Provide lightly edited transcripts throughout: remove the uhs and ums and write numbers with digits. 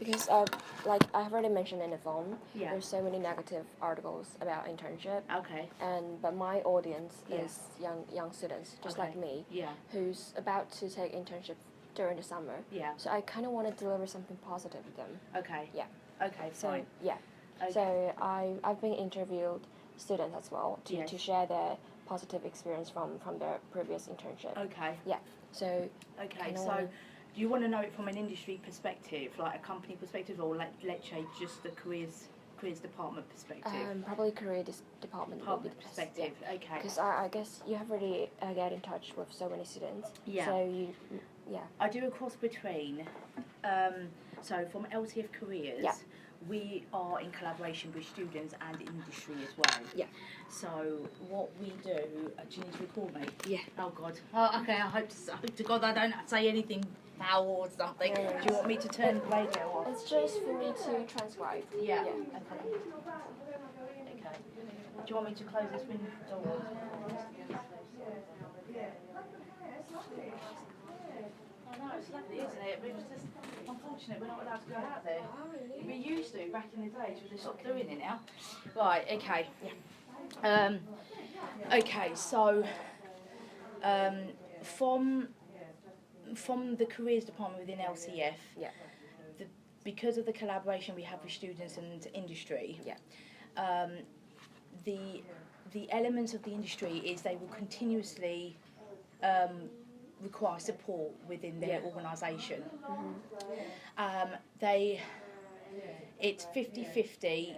Because like I've already mentioned in the phone, Yeah. there's so many negative articles about internship. Okay. But my audience Yeah. is young students, just Okay. like me, Yeah. who's about to take internship during the summer. Yeah. So I kind of want to deliver something positive to them. Okay. Yeah. Okay, fine. So yeah. Okay. So I've been interviewed students as well to, Yes. to share their positive experience from their previous internship. Okay. Yeah. So Okay, so do you want to know it from an industry perspective, like a company perspective, or let's say just the careers department perspective? Probably career department will be the best. Perspective. Yeah. Okay. Because I guess you have already get in touch with so many students. Yeah. So you, yeah. I do a cross between. So from LTF Careers, Yeah. we are in collaboration with students and industry as well. Yeah. So what we do, do you need to record me? Yeah. Oh God. Oh, okay. I hope to God I don't say anything foul or something. No. Do you want me to turn the radio off? It's just for me to transcribe. Yeah. Okay. Okay. Do you want me to close this window? I know, it's lovely, isn't it? But it's just unfortunate we're not allowed to go out there. We used to back in the day, so they stopped doing it now. Right, okay. Yeah. Okay, so from the careers department within LCF, Yeah. because of the collaboration we have with students and industry, Yeah. The elements of the industry is they will continuously require support within their organisation. It's 50-50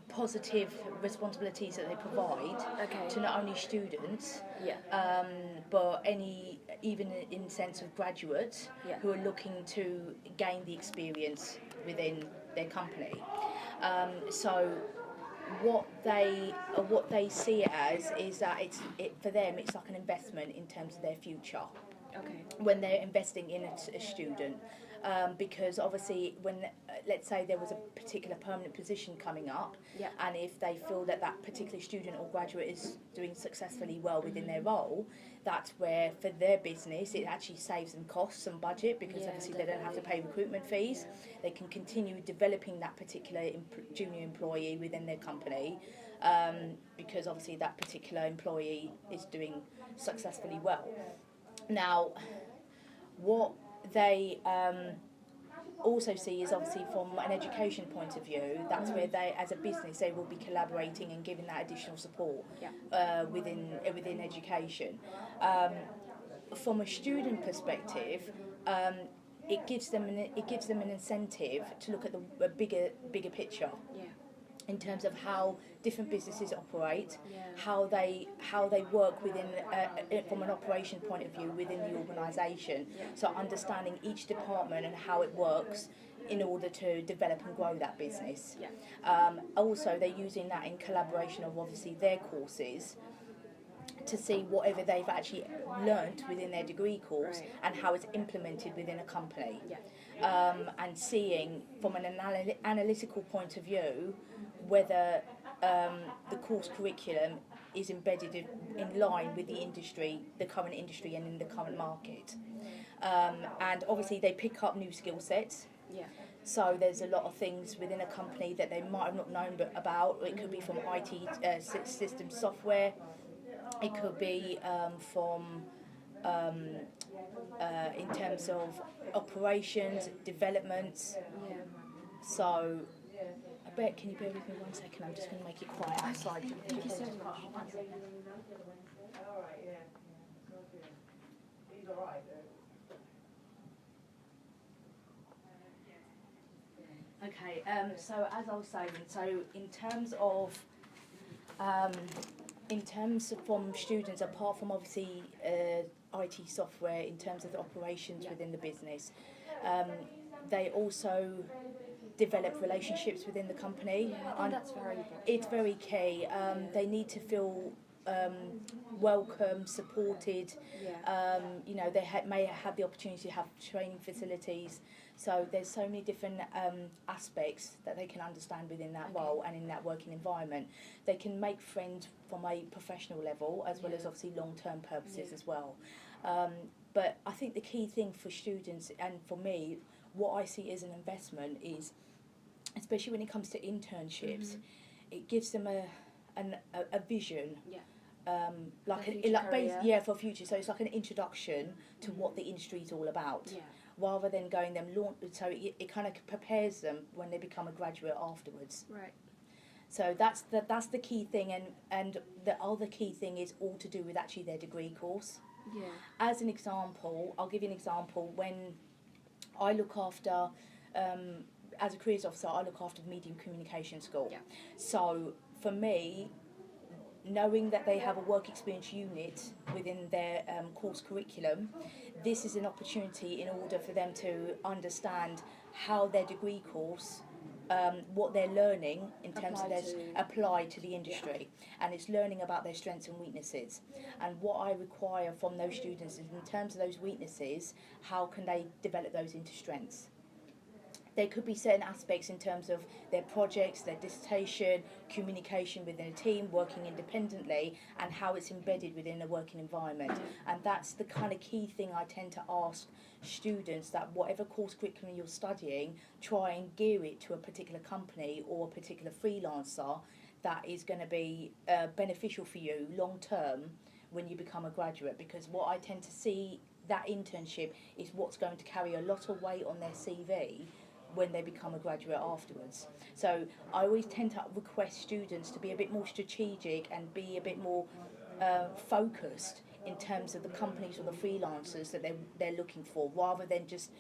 positive responsibilities that they provide to not only students, but even in sense of graduates who are looking to gain the experience within their company. So what they see it as is that for them it's like an investment in terms of their future. Okay. When they're investing in a student, because obviously when let's say there was a particular permanent position coming up, and if they feel that particular student or graduate is doing successfully well within their role, that's where for their business it actually saves them costs and budget, because obviously they don't have to pay recruitment fees. They can continue developing that particular junior employee within their company, because obviously that particular employee is doing successfully well. Now, what they also see is obviously from an education point of view, that's where they, as a business, they will be collaborating and giving that additional support within education. From a student perspective, it gives them an incentive to look at the bigger picture. Yeah. In terms of how different businesses operate, how they work within from an operation point of view within the organisation. So understanding each department and how it works in order to develop and grow that business. Also, they're using that in collaboration of obviously their courses to see whatever they've actually learnt within their degree course and how it's implemented within a company. And seeing from an analytical point of view whether the course curriculum is embedded in line with the current industry and in the current market. And obviously they pick up new skill sets. So there's a lot of things within a company that they might have not known about. It could be from IT system software. It could be from in terms of operations, developments. So, can you bear with me 1 second? I'm just going to make it quiet outside. Thank you so much. Okay, so as I was saying, so in terms from students, apart from obviously IT software, in terms of the operations within the business, they also develop relationships within the company. I think that's very important. It's very key. They need to feel welcome, supported. You know, they may have the opportunity to have training facilities. So there's so many different aspects that they can understand within that role and in that working environment. They can make friends from a professional level as well as obviously long-term purposes as well. But I think the key thing for students and for me, what I see as an investment is, especially when it comes to internships, it gives them a vision. Yeah. Like For an, future like career. yeah, for future. So it's like an introduction to what the industry is all about, Yeah. rather than going them launch. So it kind of prepares them when they become a graduate afterwards. Right. So that's the key thing, and the other key thing is all to do with actually their degree course. Yeah. As an example, I'll give you an example. When I look after, as a careers officer, I look after the Medium Communication School. Yeah. So for me, knowing that they have a work experience unit within their course curriculum, this is an opportunity in order for them to understand how their degree course, what they're learning in terms of apply to the industry, and it's learning about their strengths and weaknesses. And what I require from those students is, in terms of those weaknesses, how can they develop those into strengths? There could be certain aspects in terms of their projects, their dissertation, communication within a team, working independently, and how it's embedded within a working environment. And that's the kind of key thing I tend to ask students, that whatever course curriculum you're studying, try and gear it to a particular company or a particular freelancer that is going to be beneficial for you long term when you become a graduate. Because what I tend to see, that internship is what's going to carry a lot of weight on their CV when they become a graduate afterwards. So I always tend to request students to be a bit more strategic and be a bit more focused in terms of the companies or the freelancers that they're looking for, rather than just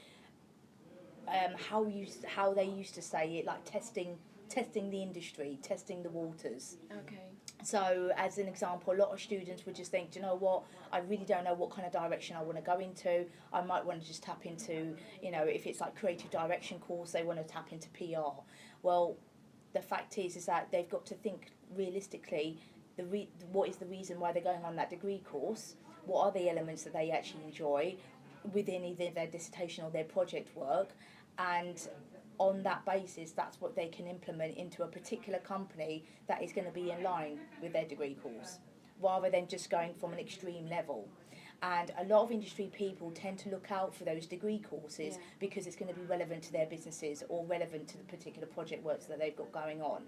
how they used to say it, like testing the industry, testing the waters. Okay. So, as an example, a lot of students would just think, do you know what, I really don't know what kind of direction I want to go into. I might want to just tap into, if it's like creative direction course, they want to tap into PR. Well, the fact is that they've got to think realistically, what is the reason why they're going on that degree course? What are the elements that they actually enjoy within either their dissertation or their project work? And on that basis, that's what they can implement into a particular company that is going to be in line with their degree course, rather than just going from an extreme level. And a lot of industry people tend to look out for those degree courses because it's going to be relevant to their businesses or relevant to the particular project works that they've got going on.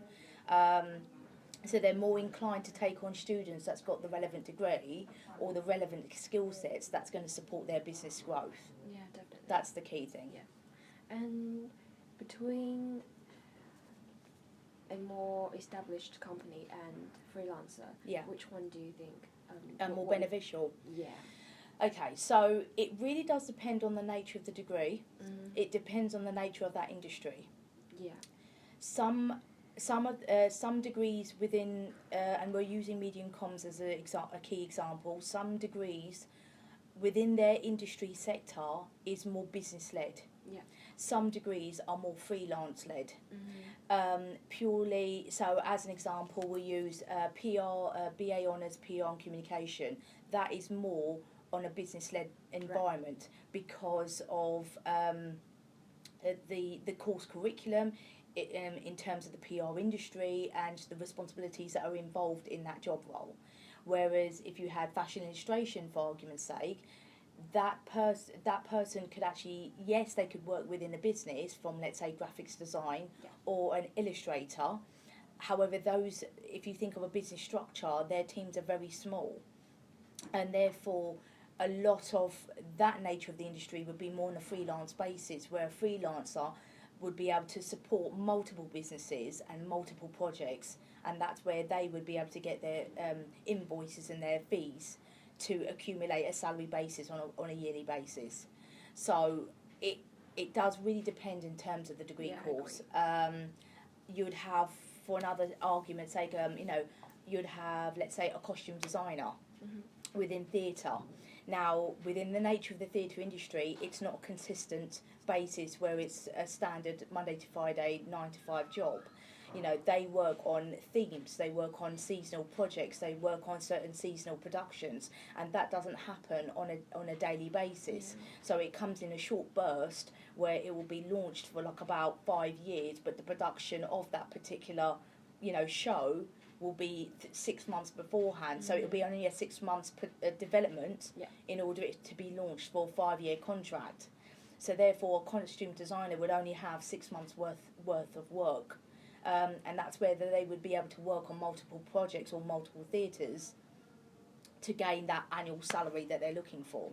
So they're more inclined to take on students that's got the relevant degree or the relevant skill sets that's going to support their business growth. Yeah, definitely. That's the key thing. Yeah. And between a more established company and freelancer, which one do you think more beneficial? Yeah. Okay, so it really does depend on the nature of the degree. It depends on the nature of that industry. Yeah. Some degrees within, and we're using medium comms as a key example, some degrees within their industry sector is more business-led. Yeah. Some degrees are more freelance-led. Purely, so as an example, we use BA Honours PR and Communication. That is more on a business-led environment because of the course curriculum, in terms of the PR industry and the responsibilities that are involved in that job role. Whereas if you had fashion illustration, for argument's sake, that person could actually, yes, they could work within a business from, let's say, graphics design or an illustrator. However, those, if you think of a business structure, their teams are very small, and therefore a lot of that nature of the industry would be more on a freelance basis, where a freelancer would be able to support multiple businesses and multiple projects, and that's where they would be able to get their invoices and their fees to accumulate a salary basis on a yearly basis. So it does really depend in terms of the degree course. You would have, for another argument's sake, you'd have, let's say, a costume designer within theatre. Now, within the nature of the theatre industry, it's not a consistent basis where it's a standard Monday to Friday, 9 to 5 job. They work on themes, they work on seasonal projects, they work on certain seasonal productions, and that doesn't happen on a daily basis. So it comes in a short burst where it will be launched for like about 5 years, but the production of that particular, show will be 6 months beforehand. So it'll be only a 6 months development in order it to be launched for a 5-year contract. So therefore, a costume designer would only have 6 months worth of work. And that's where they would be able to work on multiple projects or multiple theatres to gain that annual salary that they're looking for.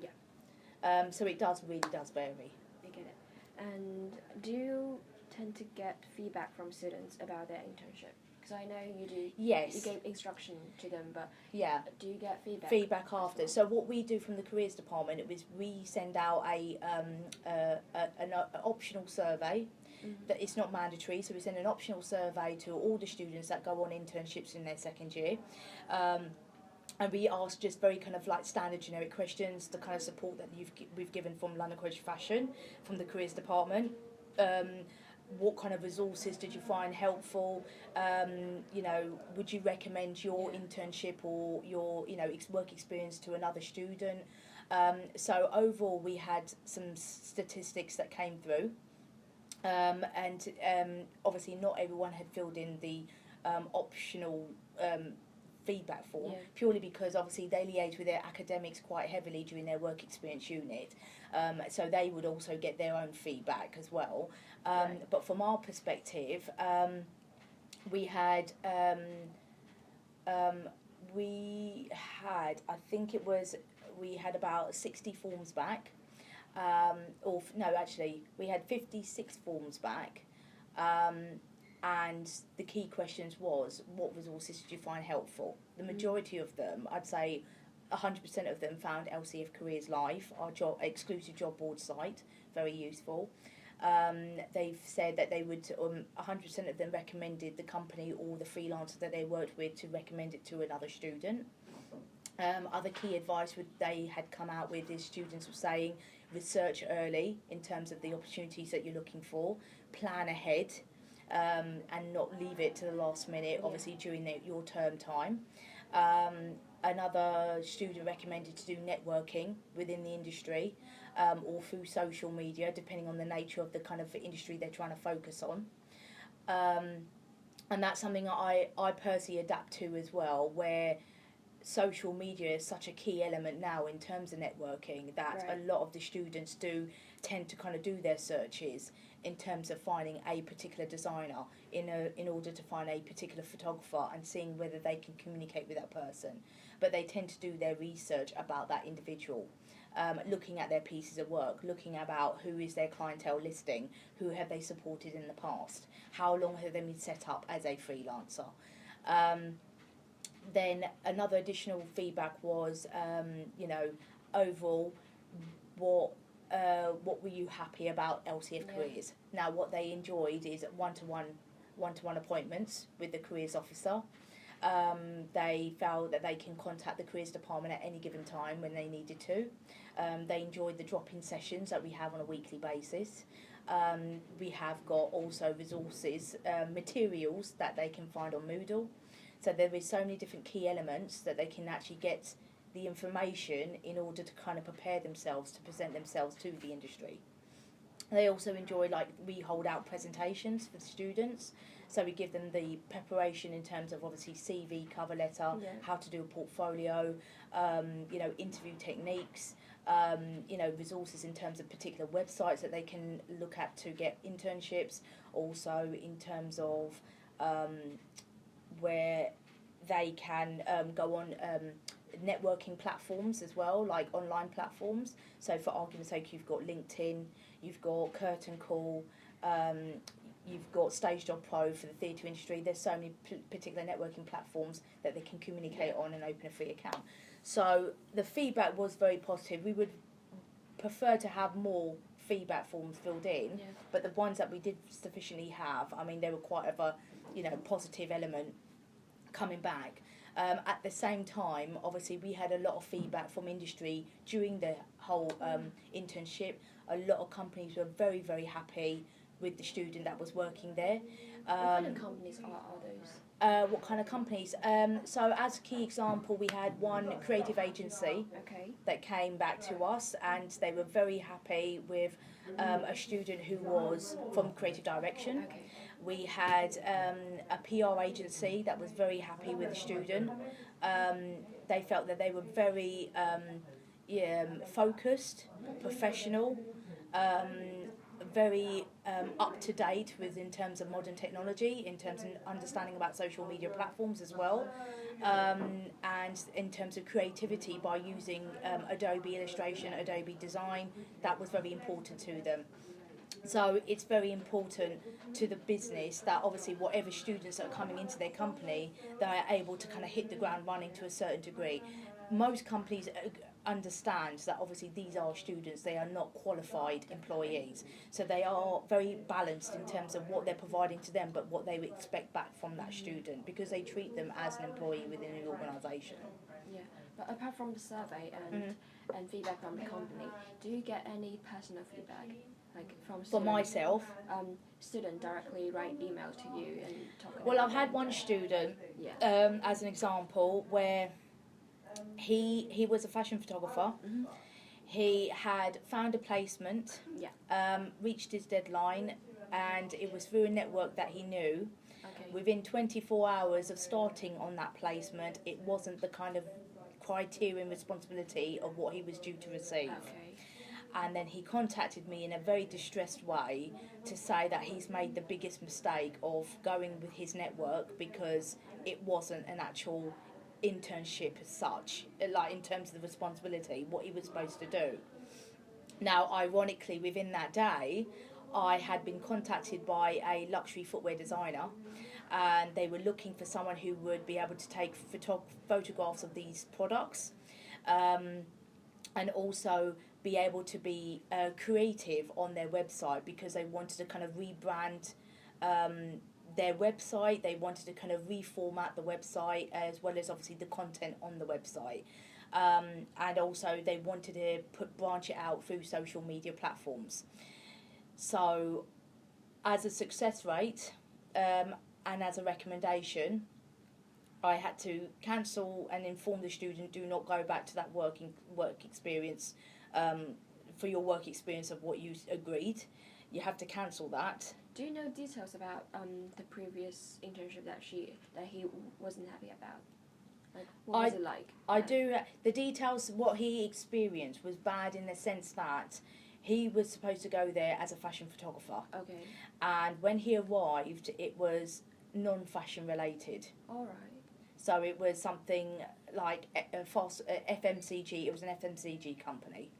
So it really does vary. I get it. And do you tend to get feedback from students about their internship? Because I know you do. Yes. You give instruction to them, but do you get feedback? Feedback after. So what we do from the careers department is we send out an optional survey. That it's not mandatory, so we send an optional survey to all the students that go on internships in their second year. And we ask just very kind of like standard generic questions, the kind of support that we've given from London College of Fashion, from the careers department. What kind of resources did you find helpful? Would you recommend your internship or your work experience to another student? So overall, we had some statistics that came through, and obviously not everyone had filled in the optional feedback form, purely because obviously they liaise with their academics quite heavily during their work experience unit, so they would also get their own feedback as well. But from our perspective, we had about 60 forms back, we had 56 forms back. And the key questions was, what resources did you find helpful? The majority of them, I'd say 100% of them, found LCF Careers Live, our exclusive job board site, very useful. They've said that they would, 100% of them recommended the company or the freelancer that they worked with to recommend it to another student. Other key advice they had come out with is students were saying, research early in terms of the opportunities that you're looking for, plan ahead, and not leave it to the last minute, obviously during your term time. Another student recommended to do networking within the industry, or through social media, depending on the nature of the kind of industry they're trying to focus on. And that's something I personally adapt to as well, where social media is such a key element now in terms of networking that a lot of the students do tend to kind of do their searches in terms of finding a particular designer in order to find a particular photographer and seeing whether they can communicate with that person. But they tend to do their research about that individual, looking at their pieces of work, looking about who is their clientele listing, who have they supported in the past, how long have they been set up as a freelancer. Then another additional feedback was, overall, what were you happy about LCF Careers? Now, what they enjoyed is one-to-one appointments with the careers officer. They felt that they can contact the careers department at any given time when they needed to. They enjoyed the drop-in sessions that we have on a weekly basis. We have got also resources, materials that they can find on Moodle. So there is so many different key elements that they can actually get the information in order to kind of prepare themselves to present themselves to the industry. They also enjoy, we hold out presentations for the students. So we give them the preparation in terms of obviously CV, cover letter, how to do a portfolio, interview techniques, resources in terms of particular websites that they can look at to get internships. Also in terms of where they can go on networking platforms as well, like online platforms. So for argument's sake, you've got LinkedIn, you've got Curtain Call, you've got Stage Job Pro for the theatre industry. There's so many particular networking platforms that they can communicate on and open a free account. So the feedback was very positive. We would prefer to have more feedback forms filled in, but the ones that we did sufficiently have, I mean, they were quite of a positive element coming back. At the same time, obviously, we had a lot of feedback from industry during the whole internship. A lot of companies were very, very happy with the student that was working there. What kind of companies are those? What kind of companies? So as a key example, we had one creative agency that came back to us, and they were very happy with a student who was from creative direction. We had a PR agency that was very happy with the student. They felt that they were very focused, professional, very up to date with in terms of modern technology, in terms of understanding about social media platforms as well, and in terms of creativity by using Adobe Illustration, Adobe Design. That was very important to them. So it's very important to the business that obviously whatever students are coming into their company, they are able to kind of hit the ground running to a certain degree. Most companies understand that obviously these are students, they are not qualified employees. So they are very balanced in terms of what they're providing to them, but what they would expect back from that student, because they treat them as an employee within an organisation. Yeah, but apart from the survey and feedback from the company, do you get any personal feedback? Like from For myself, student directly write email to you and talk about well, I've had one student, as an example, where he was a fashion photographer. Mm-hmm. He had found a placement, Yeah. Reached his deadline, and it was through a network that he knew. Okay. Within 24 hours of starting on that placement, it wasn't the kind of criteria and responsibility of what he was due to receive. Okay. And then he contacted me in a very distressed way to say that he's made the biggest mistake of going with his network, because it wasn't an actual internship as such, like in terms of the responsibility, what he was supposed to do. Now, ironically, within that day, I had been contacted by a luxury footwear designer, and they were looking for someone who would be able to take photographs of these products, and also be able to be creative on their website, because they wanted to kind of rebrand their website. They wanted to kind of reformat the website, as well as obviously the content on the website, and also they wanted to branch it out through social media platforms. So as a success rate, and as a recommendation, I had to cancel and inform the student, do not go back to that work experience, for your work experience of what you agreed. You have to cancel that. Do you know details about the previous internship that he wasn't happy about? Like, what was it like? I do. The details, what he experienced was bad in the sense that he was supposed to go there as a fashion photographer. Okay. And when he arrived, it was non-fashion related. All right. So it was something like FMCG. It was an FMCG company.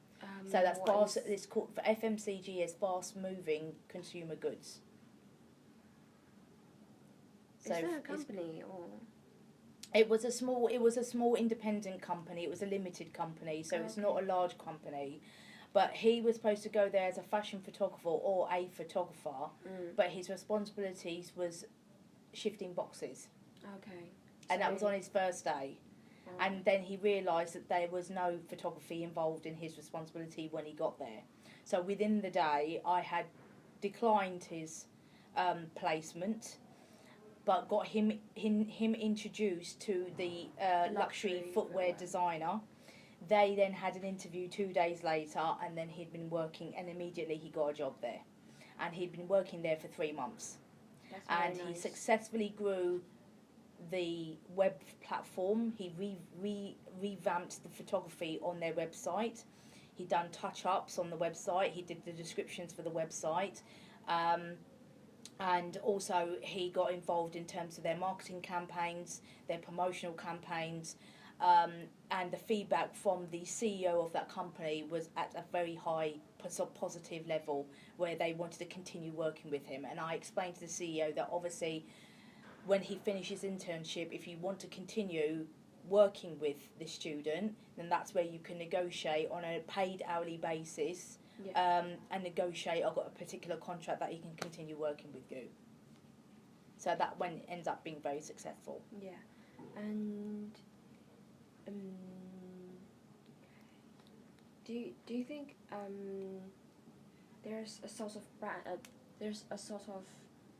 So that's fast. It's called for FMCG is fast moving consumer goods. So is that a company or? It was a small independent company. It was a limited company, so it's not a large company. But he was supposed to go there as a fashion photographer or a photographer, but his responsibilities was shifting boxes. Okay. And that was on his first day. And then he realised that there was no photography involved in his responsibility when he got there. So within the day, I had declined his placement, but got him introduced to the luxury footwear designer. They then had an interview 2 days later, and then he'd been working, and immediately he got a job there. And he'd been working there for 3 months. That's He successfully grew the web platform. He revamped the photography on their website. He'd done touch-ups on the website. He did the descriptions for the website. And also he got involved in terms of their marketing campaigns, their promotional campaigns, and the feedback from the CEO of that company was at a very high positive level, where they wanted to continue working with him. And I explained to the CEO that obviously when he finishes internship, if you want to continue working with the student, then that's where you can negotiate on a paid hourly basis, and negotiate, I've got a particular contract that he can continue working with you. So that one ends up being very successful. Yeah. And do you think there's a sort of there's a sort of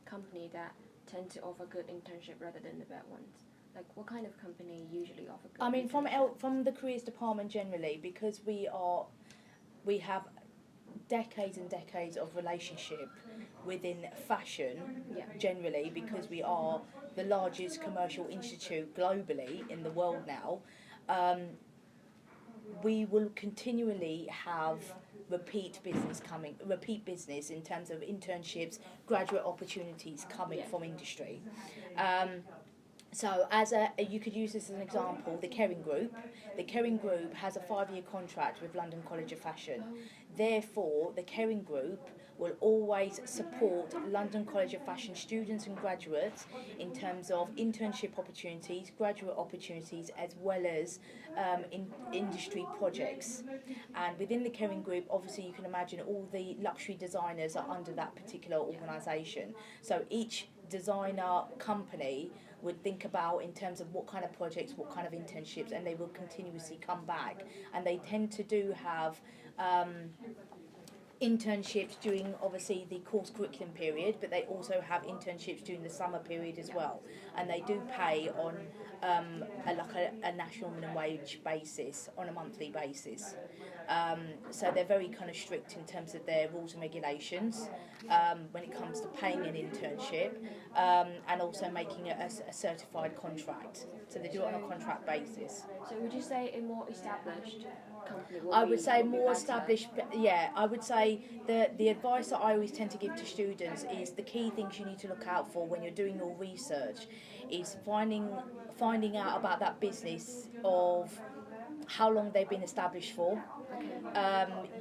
company that tend to offer good internship rather than the bad ones? Like, what kind of company usually offer good? I mean, from the careers department generally, because we have decades and decades of relationship within fashion Yeah. generally, because we are the largest commercial institute globally in the world now. We will continually have repeat business in terms of internships, graduate opportunities coming from industry. So you could use this as an example, the Kering Group. The Kering Group has a 5-year contract with London College of Fashion. Therefore, the Kering Group will always support London College of Fashion students and graduates in terms of internship opportunities, graduate opportunities, as well as industry projects. And within the Kering Group, obviously you can imagine all the luxury designers are under that particular organisation. So each designer company would think about in terms of what kind of projects, what kind of internships, and they will continuously come back. And they tend to do have internships during obviously the course curriculum period, but they also have internships during the summer period as well, and they do pay on a national minimum wage basis on a monthly basis. So they're very kind of strict in terms of their rules and regulations when it comes to paying an internship, and also making it a certified contract. So they do it on a contract basis. So would you say a more established company I would say more established, yeah. I would say the advice that I always tend to give to students is the key things you need to look out for when you're doing your research is finding out about that business of how long they've been established for.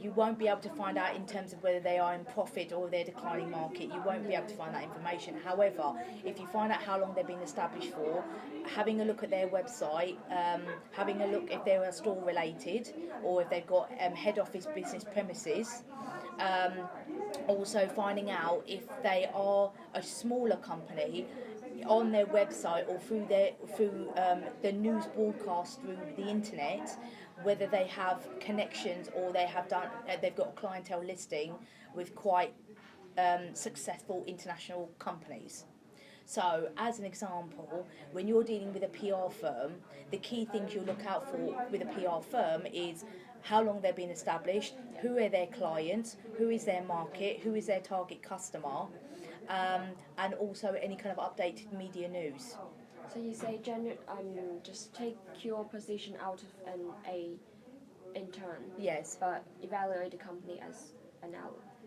You won't be able to find out in terms of whether they are in profit or they're declining market. You won't be able to find that information. However, if you find out how long they've been established for, having a look at their website, having a look if they are store related or if they've got head office business premises, also finding out if they are a smaller company on their website or through the news broadcast through the internet, whether they have connections or they've got a clientele listing with quite successful international companies. So, as an example, when you're dealing with a PR firm, the key things you look out for with a PR firm is how long they've been established, who are their clients, who is their market, who is their target customer, and also any kind of updated media news. So you say just take your position out of a intern. Yes. But evaluate the company as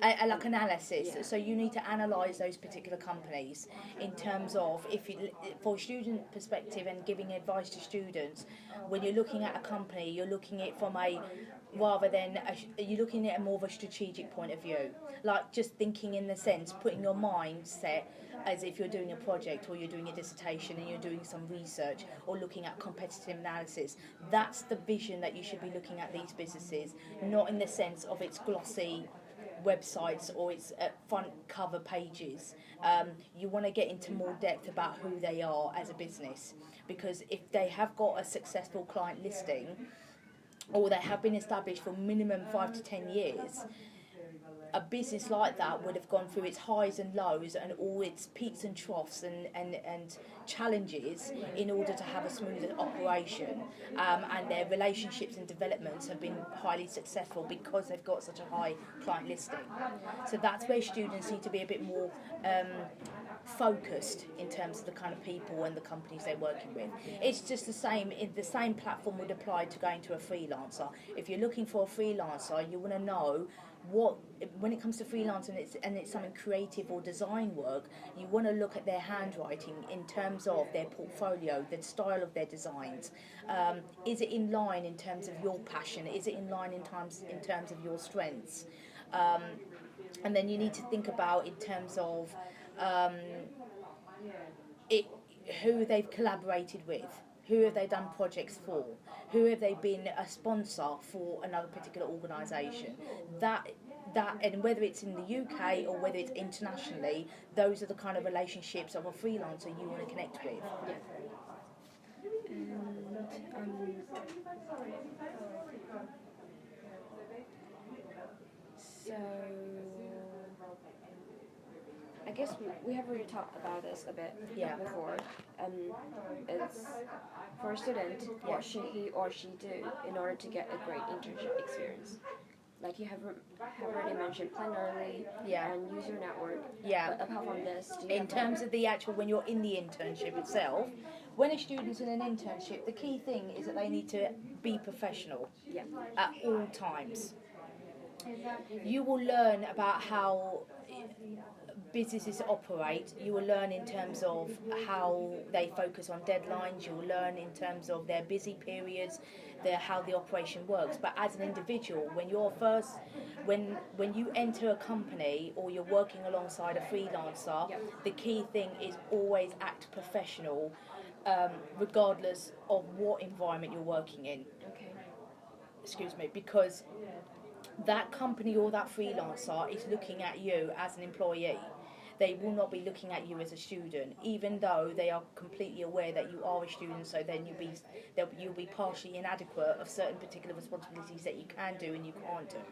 like analysis. Yeah. So you need to analyse those particular companies in terms of for student perspective and giving advice to students. When you're looking at a company, you're looking at it from you're looking at it more of a strategic point of view, like just thinking in the sense, putting your mindset as if you're doing a project or you're doing a dissertation and you're doing some research or looking at competitive analysis. That's the vision that you should be looking at these businesses, not in the sense of its glossy websites or its front cover pages. You want to get into more depth about who they are as a business, because if they have got a successful client listing or they have been established for minimum 5 to 10 years, a business like that would have gone through its highs and lows and all its peaks and troughs and challenges in order to have a smoother operation, and their relationships and developments have been highly successful because they've got such a high client listing. So that's where students need to be a bit more focused in terms of the kind of people and the companies they're working with. It's just the same platform would apply to going to a freelancer. If you're looking for a freelancer, you want to know when it comes to freelance and it's something creative or design work, you want to look at their handwriting in terms of their portfolio, the style of their designs. Is it in line in terms of your passion? Is it in line in terms of your strengths? And then you need to think about in terms of who they've collaborated with. Who have they done projects for? Who have they been a sponsor for another particular organisation? That and whether it's in the UK or whether it's internationally, those are the kind of relationships of a freelancer you want to connect with. So I guess we have already talked about this a bit before. It's for a student, what should he or she do in order to get a great internship experience? like you have already mentioned, plan early Yeah. and use your network. Yeah. But apart from this, do you In have terms of the actual, when you're in the internship itself, when a student's in an internship, the key thing is that they need to be professional yeah. at all times. You will learn about how businesses operate. You will learn in terms of how they focus on deadlines. You will learn in terms of their busy periods, how the operation works. But as an individual, when you're when you enter a company or you're working alongside a freelancer, the key thing is always act professional, regardless of what environment you're working in. Okay. Excuse me, because that company or that freelancer is looking at you as an employee. They will not be looking at you as a student, even though they are completely aware that you are a student. So then you'll be partially inadequate of certain particular responsibilities that you can do and you can't do.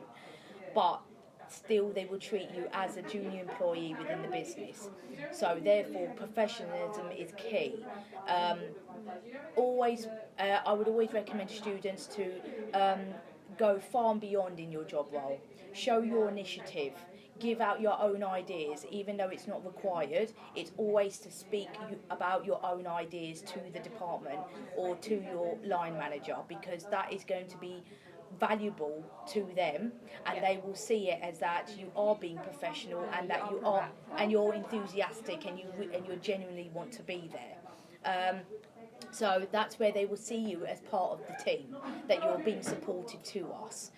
But still, they will treat you as a junior employee within the business. So therefore, professionalism is key. I would always recommend to students to go far and beyond in your job role. Show your initiative. Give out your own ideas, even though it's not required. It's always to speak about your own ideas to the department or to your line manager, because that is going to be valuable to them, and they will see it as that you are being professional and that you're enthusiastic and you genuinely want to be there. So that's where they will see you as part of the team, that you're being supported to us.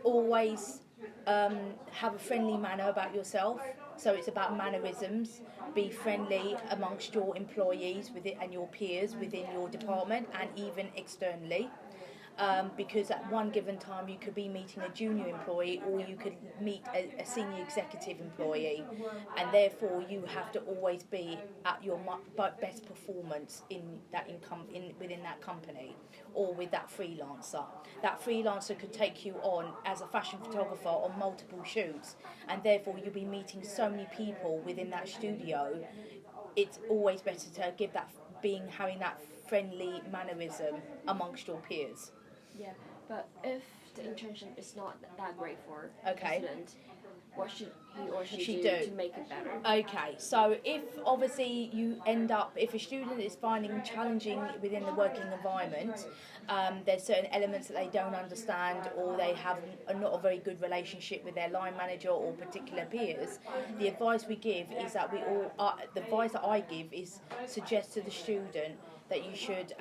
Always have a friendly manner about yourself. So it's about mannerisms. Be friendly amongst your employees and your peers within your department and even externally. Because at one given time you could be meeting a junior employee or you could meet a senior executive employee, and therefore you have to always be at your best performance within that company or with that freelancer. That freelancer could take you on as a fashion photographer on multiple shoots, and therefore you'll be meeting so many people within that studio. It's always better to having that friendly mannerism amongst your peers. Yeah, but if the internship is not that great for Okay. the student, what should he or she do to make it better? Okay, so if obviously if a student is finding challenging within the working environment, there's certain elements that they don't understand or they have not a very good relationship with their line manager or particular peers, the advice we give is that the advice that I give is suggest to the student that you should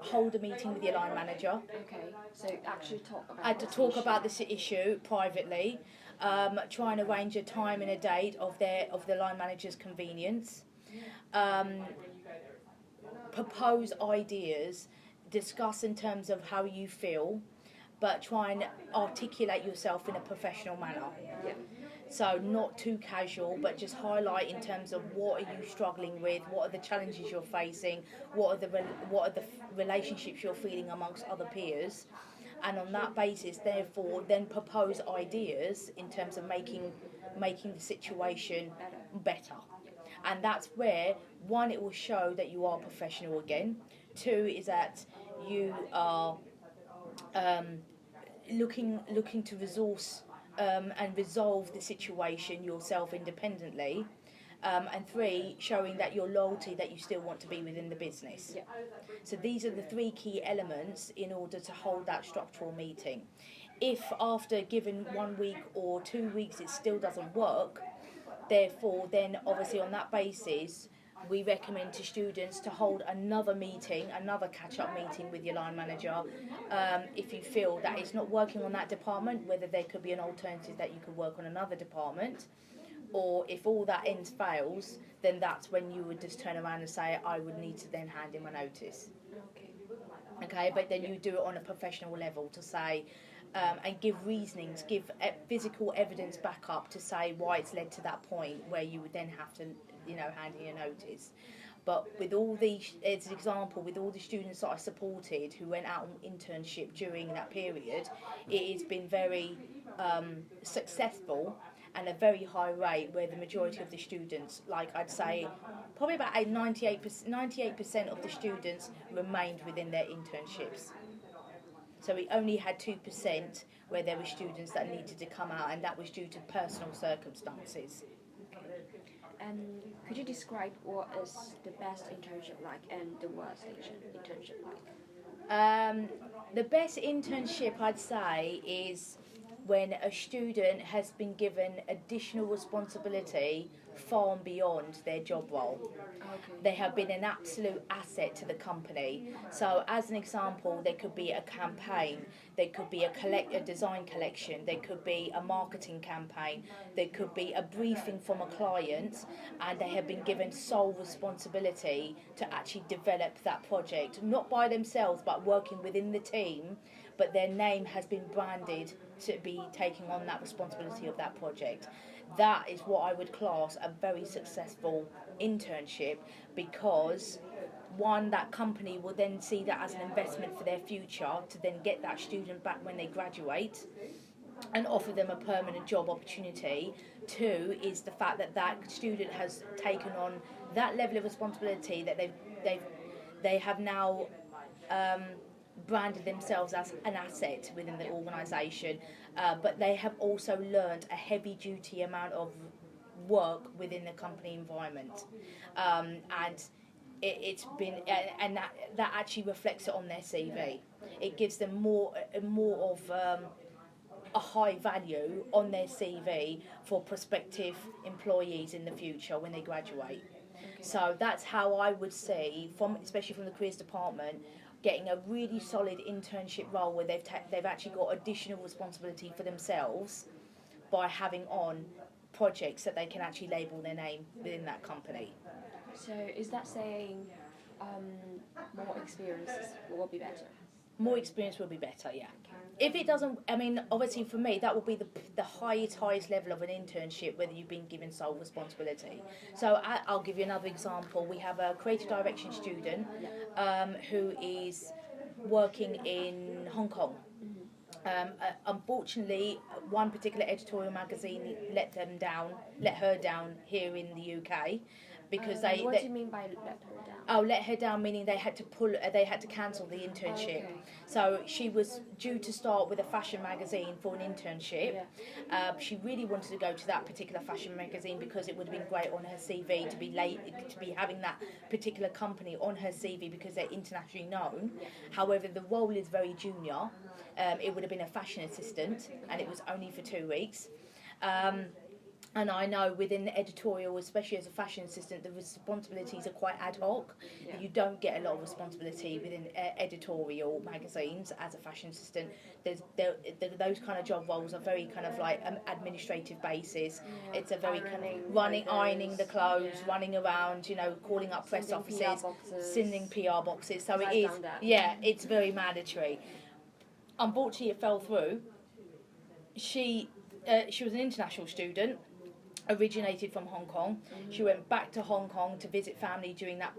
hold a meeting with your line manager. Okay, so actually talk about this issue privately. Try and arrange a time and a date of the line manager's convenience. Propose ideas, discuss in terms of how you feel, but try and articulate yourself in a professional manner. Yeah. So not too casual, but just highlight in terms of what are you struggling with, what are the challenges you're facing, what are the relationships you're feeling amongst other peers, and on that basis, therefore, then propose ideas in terms of making the situation better. And that's where, one, it will show that you are professional again. Two is that you are looking to resource and resolve the situation yourself independently. And three, showing that your loyalty, that you still want to be within the business. Yeah. So these are the three key elements in order to hold that structural meeting. If after given 1 week or 2 weeks it still doesn't work, therefore then obviously on that basis we recommend to students to hold another catch-up meeting with your line manager if you feel that it's not working on that department, whether there could be an alternative that you could work on another department, or if all that fails, then that's when you would just turn around and say, I would need to then hand in my notice. Okay, but then you do it on a professional level to say, and give reasonings, give physical evidence back up to say why it's led to that point where you would then have to, hand in a notice. But with all as an example, with all the students that I supported who went out on internship during that period, it has been very successful and a very high rate where the majority of the students, like I'd say, probably about 98% of the students remained within their internships. So we only had 2% where there were students that needed to come out, and that was due to personal circumstances. And could you describe what is the best internship like and the worst internship like? The best internship, I'd say, is when a student has been given additional responsibility far and beyond their job role. Okay. They have been an absolute asset to the company. So as an example, there could be a campaign, there could be a design collection, there could be a marketing campaign, there could be a briefing from a client, and they have been given sole responsibility to actually develop that project, not by themselves but working within the team, but their name has been branded to be taking on that responsibility of that project. That is what I would class a very successful internship, because one, that company will then see that as an investment for their future to then get that student back when they graduate and offer them a permanent job opportunity. Two is the fact that that student has taken on that level of responsibility, that they have now branded themselves as an asset within the organisation, but they have also learned a heavy duty amount of work within the company environment, and it's been, and that actually reflects it on their CV. It gives them more of a high value on their CV for prospective employees in the future when they graduate. So that's how I would see, especially from the careers department, getting a really solid internship role where they've actually got additional responsibility for themselves by having on projects that they can actually label their name within that company. So is that saying more experiences will be better? More experience will be better, yeah. If it doesn't, I mean, obviously for me, that will be the highest level of an internship, whether you've been given sole responsibility. So I'll give you another example. We have a creative direction student who is working in Hong Kong. Unfortunately, one particular editorial magazine let her down here in the UK, because what do you mean by let her down? Oh, let her down meaning they had to cancel the internship. Okay. So she was due to start with a fashion magazine for an internship. Yeah. She really wanted to go to that particular fashion magazine because it would have been great on her CV to be having that particular company on her CV because they're internationally known. Yeah. However, the role is very junior. It would have been a fashion assistant, and it was only for 2 weeks. And I know within the editorial, especially as a fashion assistant, the responsibilities are quite ad hoc. Yeah. You don't get a lot of responsibility within editorial magazines as a fashion assistant. Those kind of job roles are very kind of like administrative basis. Yeah. It's a very kind of ironing the clothes, running around, calling up press offices, sending PR boxes. So it is, it's very mandatory. Unfortunately, it fell through. She was an international student, originated from Hong Kong. She went back to Hong Kong to visit family during that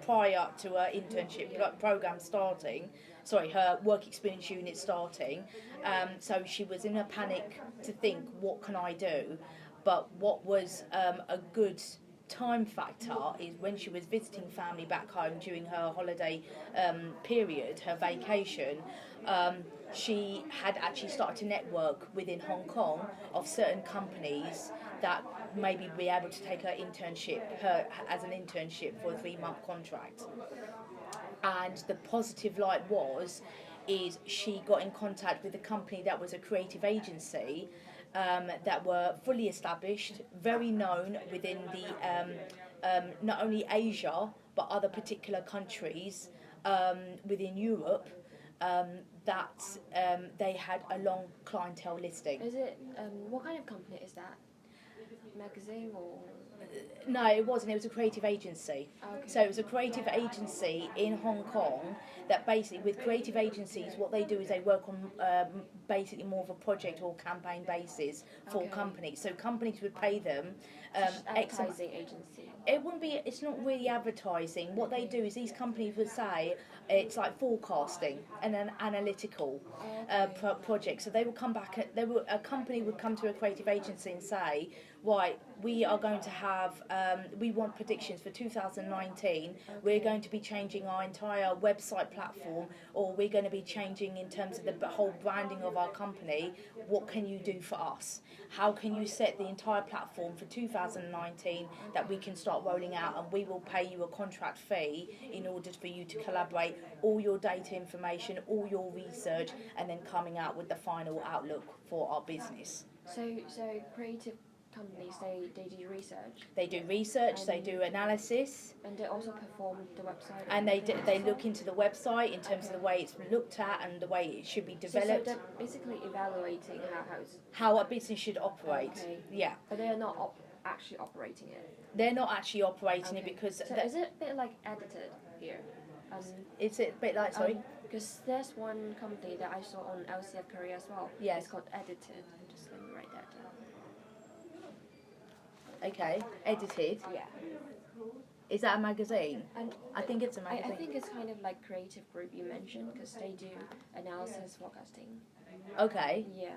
prior to her internship program starting. Sorry, her work experience unit starting. So she was in a panic to think, what can I do? But what was a good time factor is when she was visiting family back home during her holiday period, her vacation, she had actually started to network within Hong Kong of certain companies that maybe be able to take her as an internship for a 3-month contract. And the positive light is she got in contact with a company that was a creative agency that were fully established, very known within the not only Asia but other particular countries within Europe, that they had a long clientele listing. Is it what kind of company is that? Magazine or? No, it wasn't. It was a creative agency. Okay. So it was a creative agency in Hong Kong that basically, with creative agencies, what they do is they work on basically more of a project or campaign basis for companies. So companies would pay them advertising agency. It wouldn't be. It's not really advertising. What they do is these companies would say it's like forecasting and an analytical project. So they would come back. A company would come to a creative agency and say, right, we are going to have, we want predictions for 2019. We're going to be changing our entire website platform, or we're going to be changing in terms of the whole branding of our company. What can you do for us? How can you set the entire platform for 2019 that we can start rolling out, and we will pay you a contract fee in order for you to collaborate all your data information, all your research, and then coming out with the final outlook for our business. So creative companies, they do research. They do research, they do analysis. And they also perform the website. And they look into the website in terms of the way it's looked at and the way it should be developed. So they're basically evaluating how a business should operate. Okay. Yeah. But they're not actually operating it. They're not actually operating it because... So is it a bit like edited here? Is it a bit like, sorry? Because there's one company that I saw on LCF Korea as well. Yes. It's called Edited. Just let me write that down. Okay, Edited. Yeah. Is that a magazine? And I think it's a magazine. I think it's kind of like Creative Group you mentioned, because they do analysis forecasting. Okay. Yeah.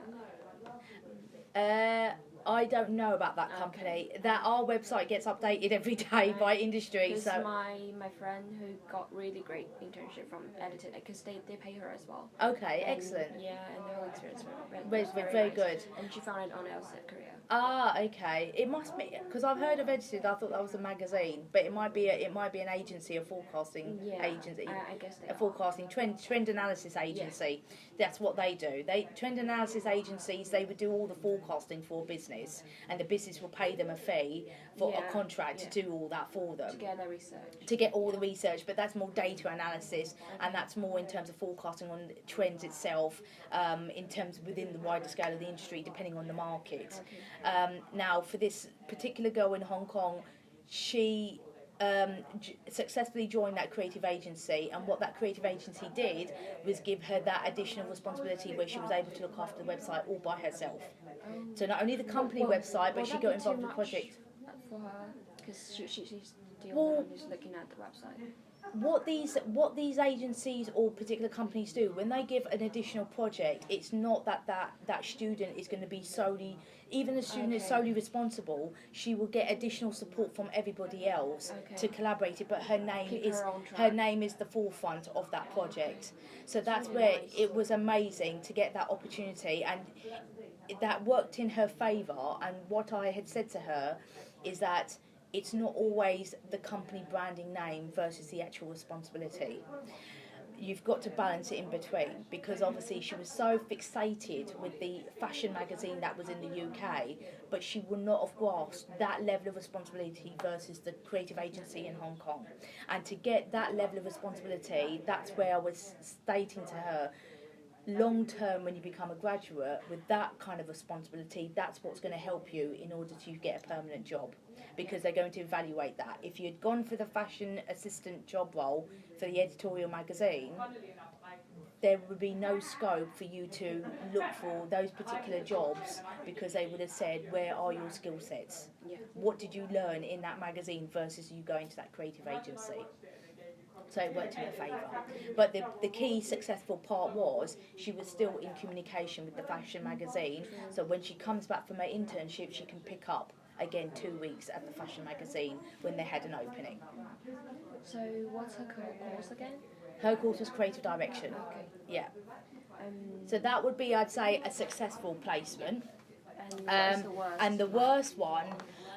I don't know about that company. That our website gets updated every day by industry. Because so my friend who got really great internship from Edited, because they pay her as well. Okay, And, excellent. Yeah, and the whole experience was very nice. good. And she found it on LCF Korea. Ah, okay. It must be because I've heard of Edited. I thought that was a magazine, but it might be an agency, a forecasting agency, I guess they a forecasting trend analysis agency. Yeah. That's what they do. Trend analysis agencies, they would do all the forecasting for a business, and the business will pay them a fee for a contract to do all that for them. To get the research. To get all the research, but that's more data analysis, and that's more in terms of forecasting on trends itself, in terms within the wider scale of the industry, depending on the market. Now, for this particular girl in Hong Kong, she successfully joined that creative agency, and what that creative agency did was give her that additional responsibility where she was able to look after the website all by herself. So not only the company website, but she got involved in the project. For her, because she's the only one who's looking at the website. What these agencies or particular companies do when they give an additional project, it's not that student is going to be solely, even the student is solely responsible. She will get additional support from everybody else to collaborate it, but her name is the forefront of that project. So that's really where it was amazing to get that opportunity, and that worked in her favour. And what I had said to her is that it's not always the company branding name versus the actual responsibility. You've got to balance it in between, because obviously she was so fixated with the fashion magazine that was in the UK, but she would not have grasped that level of responsibility versus the creative agency in Hong Kong. And to get that level of responsibility, that's where I was stating to her, long term, when you become a graduate with that kind of responsibility, that's what's going to help you in order to get a permanent job, because they're going to evaluate that. If you'd gone for the fashion assistant job role for the editorial magazine, there would be no scope for you to look for those particular jobs, because they would have said, where are your skill sets? What did you learn in that magazine versus you going to that creative agency? So it worked in her favour. But the key successful part was she was still in communication with the fashion magazine, so when she comes back from her internship, she can pick up again 2 weeks at the fashion magazine when they had an opening. So what's her course again? Her course was creative direction. Okay. Yeah. So that would be, I'd say, a successful placement. And what's the worst? And the worst one,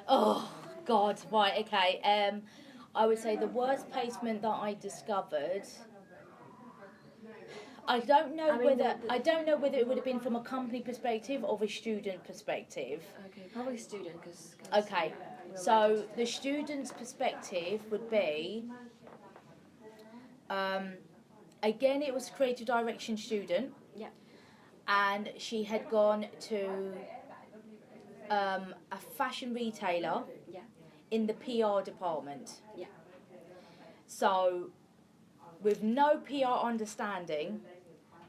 oh God, right, okay. I would say the worst placement that I discovered, I don't know whether it would have been from a company perspective or a student perspective. Okay, probably student, because. Okay, so the student's perspective would be, again, it was a creative direction student. Yeah. And she had gone to a fashion retailer. Yeah. In the PR department. Yeah. So, with no PR understanding,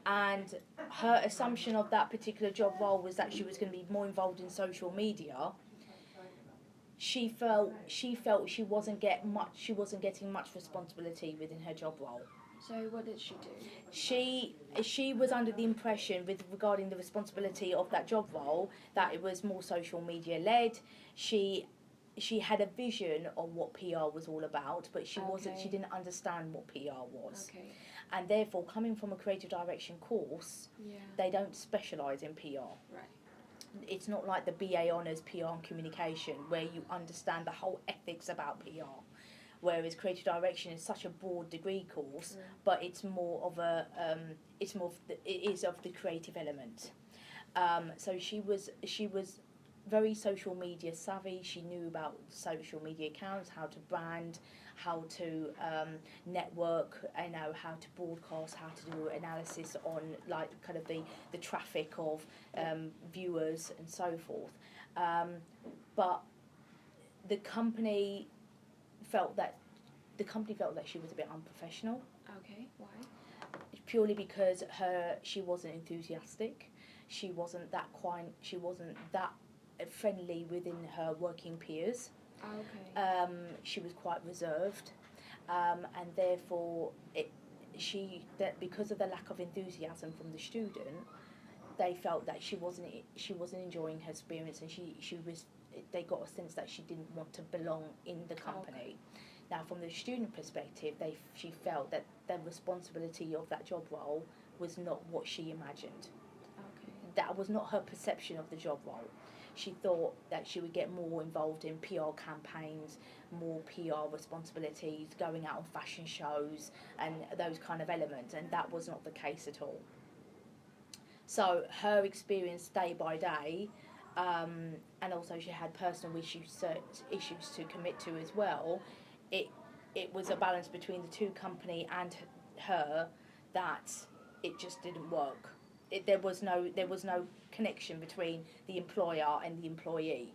and her assumption of that particular job role was that she was going to be more involved in social media, she felt she wasn't getting much responsibility within her job role. So what did she do? She was under the impression, with regarding the responsibility of that job role, that it was more social media led. She had a vision of what PR was all about, but she didn't understand what PR was. Okay. And therefore, coming from a creative direction course, they don't specialise in PR. Right. It's not like the BA Honours PR and Communication, where you understand the whole ethics about PR. Whereas creative direction is such a broad degree course, but it's more of it is of the creative element. So she was very social media savvy. She knew about social media accounts, how to brand, how to network, how to broadcast, how to do analysis on like kind of the traffic of viewers and so forth. But the company felt that she was a bit unprofessional. Okay, why? Purely because she wasn't enthusiastic. She wasn't that friendly within her working peers. Okay. She was quite reserved, and therefore because of the lack of enthusiasm from the student, they felt that she wasn't enjoying her experience, and they got a sense that she didn't want to belong in the company. Okay. Now, from the student perspective, she felt that the responsibility of that job role was not what she imagined. Okay. That was not her perception of the job role. She thought that she would get more involved in PR campaigns, more PR responsibilities, going out on fashion shows and those kind of elements, and that was not the case at all. So her experience day by day, and also she had personal issues to commit to as well. It was a balance between the two, company and her, that it just didn't work. There was no connection between the employer and the employee.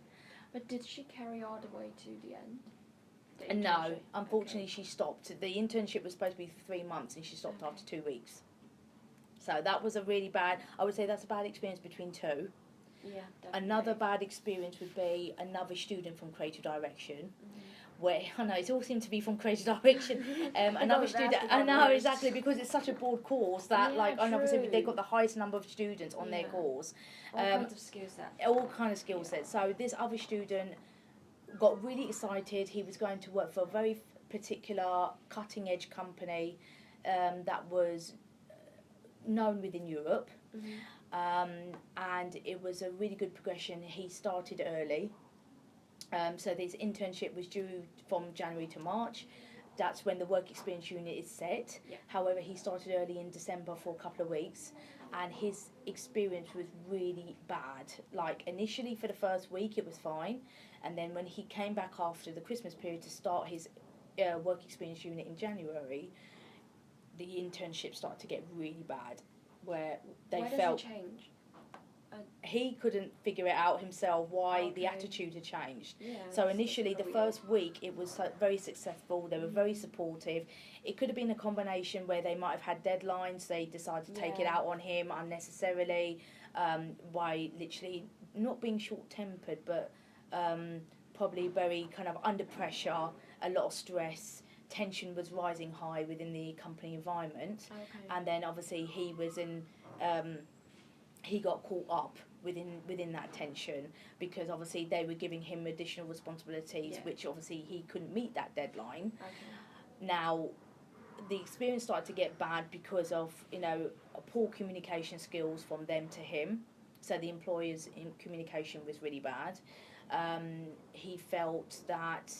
But did she carry all the way to the end? No, unfortunately, she stopped. The internship was supposed to be for 3 months, and she stopped after 2 weeks. So that was a really bad. I would say that's a bad experience between two. Yeah. Definitely. Another bad experience would be another student from creative direction. Where I know it all seemed to be from creative direction. Another student, I know exactly, because it's such a broad course that obviously they've got the highest number of students on their course. All kinds of skill sets. All kind of skill sets. So this other student got really excited. He was going to work for a very particular cutting edge company that was known within Europe, and it was a really good progression. He started early. So this internship was due from January to March. That's when the work experience unit is set. Yeah. However, he started early in December for a couple of weeks, and his experience was really bad. Like initially for the first week it was fine, and then when he came back after the Christmas period to start his work experience unit in January, the internship started to get really bad, where they felt... Why does it change? He couldn't figure it out himself why the attitude had changed. Yeah, so initially, the first week, it was very successful. They were very supportive. It could have been a combination where they might have had deadlines. They decided to take it out on him unnecessarily by literally not being short-tempered, but probably very kind of under pressure, a lot of stress. Tension was rising high within the company environment. Okay. And then obviously he was in... he got caught up within that tension, because obviously they were giving him additional responsibilities, which obviously he couldn't meet that deadline. Okay. Now, the experience started to get bad because of poor communication skills from them to him. So the employer's communication was really bad. He felt that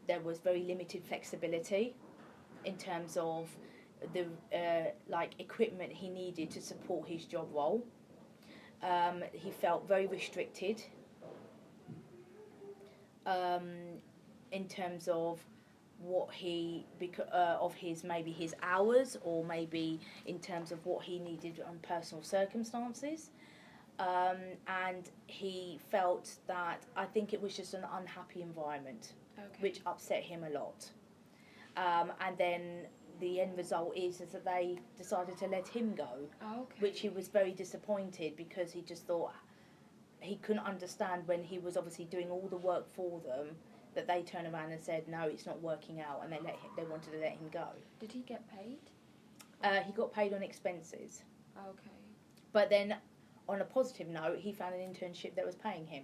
there was very limited flexibility in terms of the equipment he needed to support his job role. He felt very restricted in terms of what of his hours, or maybe in terms of what he needed on personal circumstances. And he felt that, I think it was just an unhappy environment, which upset him a lot. And then the end result is that they decided to let him go, which he was very disappointed, because he just thought he couldn't understand, when he was obviously doing all the work for them, that they turned around and said, no, it's not working out, and they wanted to let him go. Did he get paid? He got paid on expenses. Okay. But then, on a positive note, he found an internship that was paying him.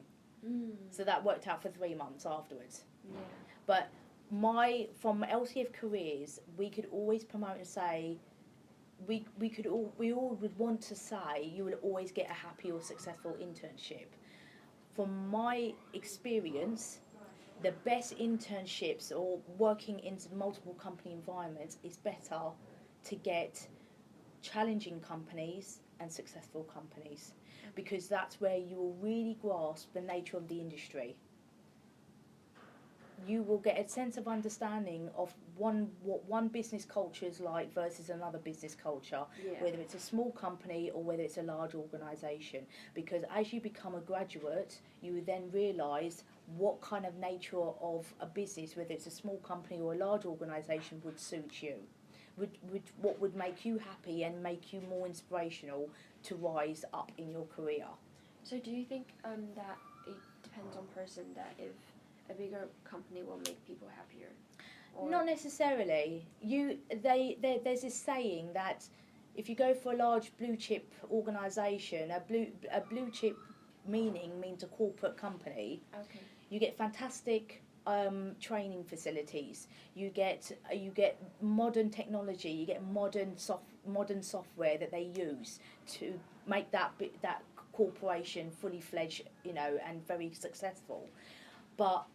So that worked out for 3 months afterwards. Yeah. But from LCF careers, we could always promote and say, we all would want to say you will always get a happy or successful internship. From my experience, the best internships or working in multiple company environments is better to get challenging companies and successful companies, because that's where you will really grasp the nature of the industry. You will get a sense of understanding of what one business culture is like versus another business culture, whether it's a small company or whether it's a large organisation. Because as you become a graduate, you would then realise what kind of nature of a business, whether it's a small company or a large organisation, would suit you. What would make you happy and make you more inspirational to rise up in your career. So do you think that it depends on person, that if a bigger company will make people happier? Or not necessarily. There's this saying that if you go for a large blue chip organisation, a blue chip means a corporate company. Okay. You get fantastic training facilities. You get modern technology. You get modern software that they use to make that corporation fully fledged, and very successful. But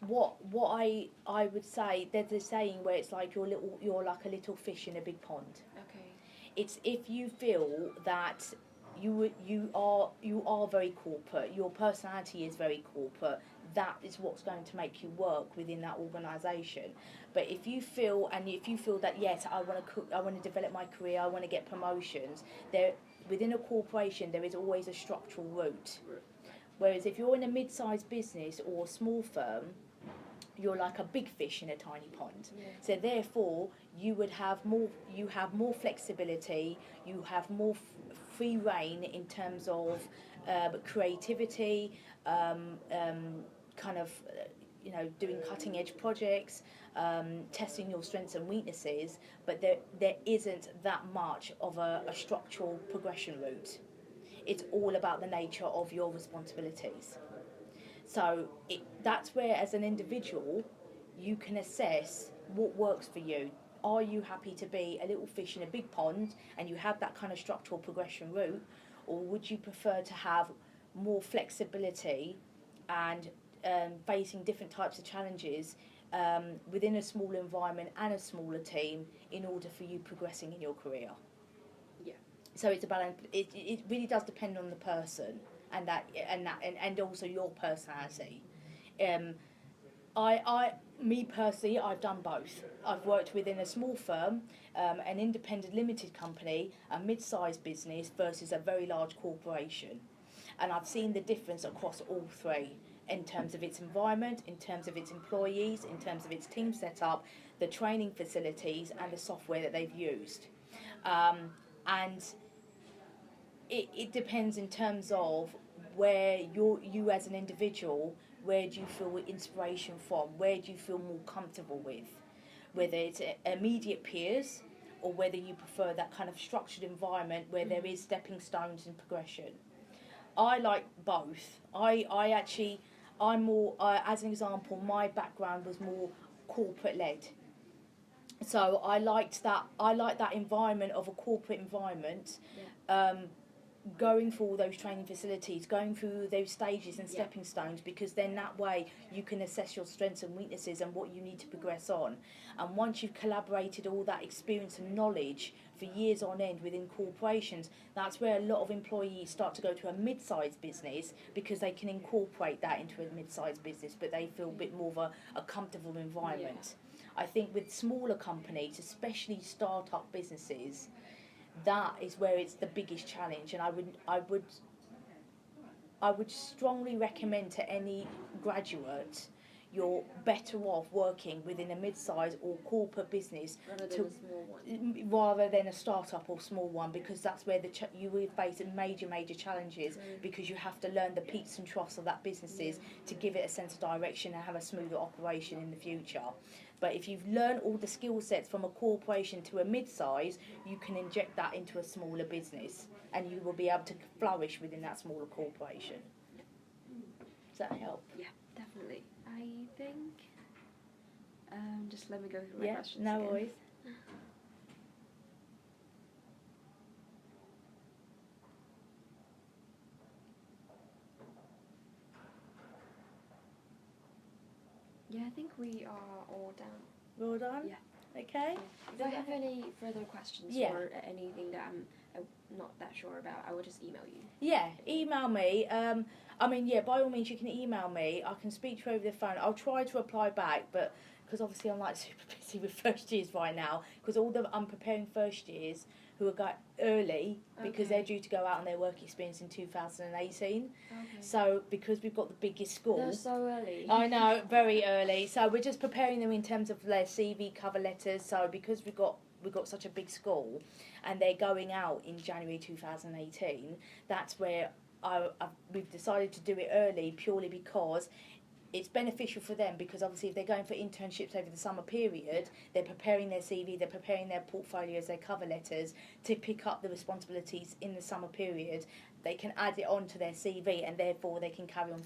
what I would say, there's a saying where it's like you're like a little fish in a big pond. Okay. It's if you feel that you are very corporate, your personality is very corporate, that is what's going to make you work within that organisation. But if you feel that yes, I want to develop my career, I want to get promotions, within a corporation there is always a structural route. Whereas if you're in a mid-sized business or a small firm, you're like a big fish in a tiny pond. Yeah. So therefore, you have more flexibility, you have more free reign in terms of creativity, doing cutting edge projects, testing your strengths and weaknesses. But there isn't that much of a structural progression route. It's all about the nature of your responsibilities. So that's where, as an individual, you can assess what works for you. Are you happy to be a little fish in a big pond and you have that kind of structural progression route, or would you prefer to have more flexibility and facing different types of challenges within a smaller environment and a smaller team in order for you progressing in your career? Yeah. So it's a balance. It really does depend on the person and also your personality. Me personally, I've done both. I've worked within a small firm, an independent limited company, a mid-sized business versus a very large corporation, and I've seen the difference across all three in terms of its environment, in terms of its employees, in terms of its team setup, the training facilities, and the software that they've used, and it depends in terms of where you as an individual, where do you feel inspiration from, where do you feel more comfortable with, whether it's immediate peers or whether you prefer that kind of structured environment where there is stepping stones and progression. I like both. I'm more, as an example, my background was more corporate led. So I like that environment of a corporate environment. Yeah. Going through all those training facilities, going through those stages and stepping stones, because then that way you can assess your strengths and weaknesses and what you need to progress on. And once you've collaborated all that experience and knowledge for years on end within corporations, that's where a lot of employees start to go to a mid-sized business, because they can incorporate that into a mid-sized business, but they feel a bit more of a comfortable environment. Yeah. I think with smaller companies, especially start-up businesses, that is where it's the biggest challenge, and I would strongly recommend to any graduate, you're better off working within a mid-size or corporate business rather than a small one. rather than a start-up or small one, because that's where you will face major challenges, because you have to learn the peaks and troughs of that businesses to give it a sense of direction and have a smoother operation in the future. But if you've learned all the skill sets from a corporation to a mid-size, you can inject that into a smaller business and you will be able to flourish within that smaller corporation. Does that help? Yeah, definitely. I think, just let me go through my questions no again. worries. Yeah, I think we are all done. We're all done? Yeah. Okay. Yeah. If I have any further questions or anything that I'm not that sure about, I will just email you. Yeah, email me. By all means, you can email me. I can speak to you over the phone. I'll try to reply back, but because obviously I'm like super busy with first years right now, because I'm preparing first years who are going early because they're due to go out on their work experience in 2018. Okay. So because we've got the biggest school. They're so early. I know, very early. So we're just preparing them in terms of their CV, cover letters. So because we've got such a big school, and they're going out in January 2018. That's where we've decided to do it early, purely because it's beneficial for them, because obviously if they're going for internships over the summer period, they're preparing their CV, they're preparing their portfolios, their cover letters to pick up the responsibilities in the summer period. They can add it on to their CV, and therefore they can carry on,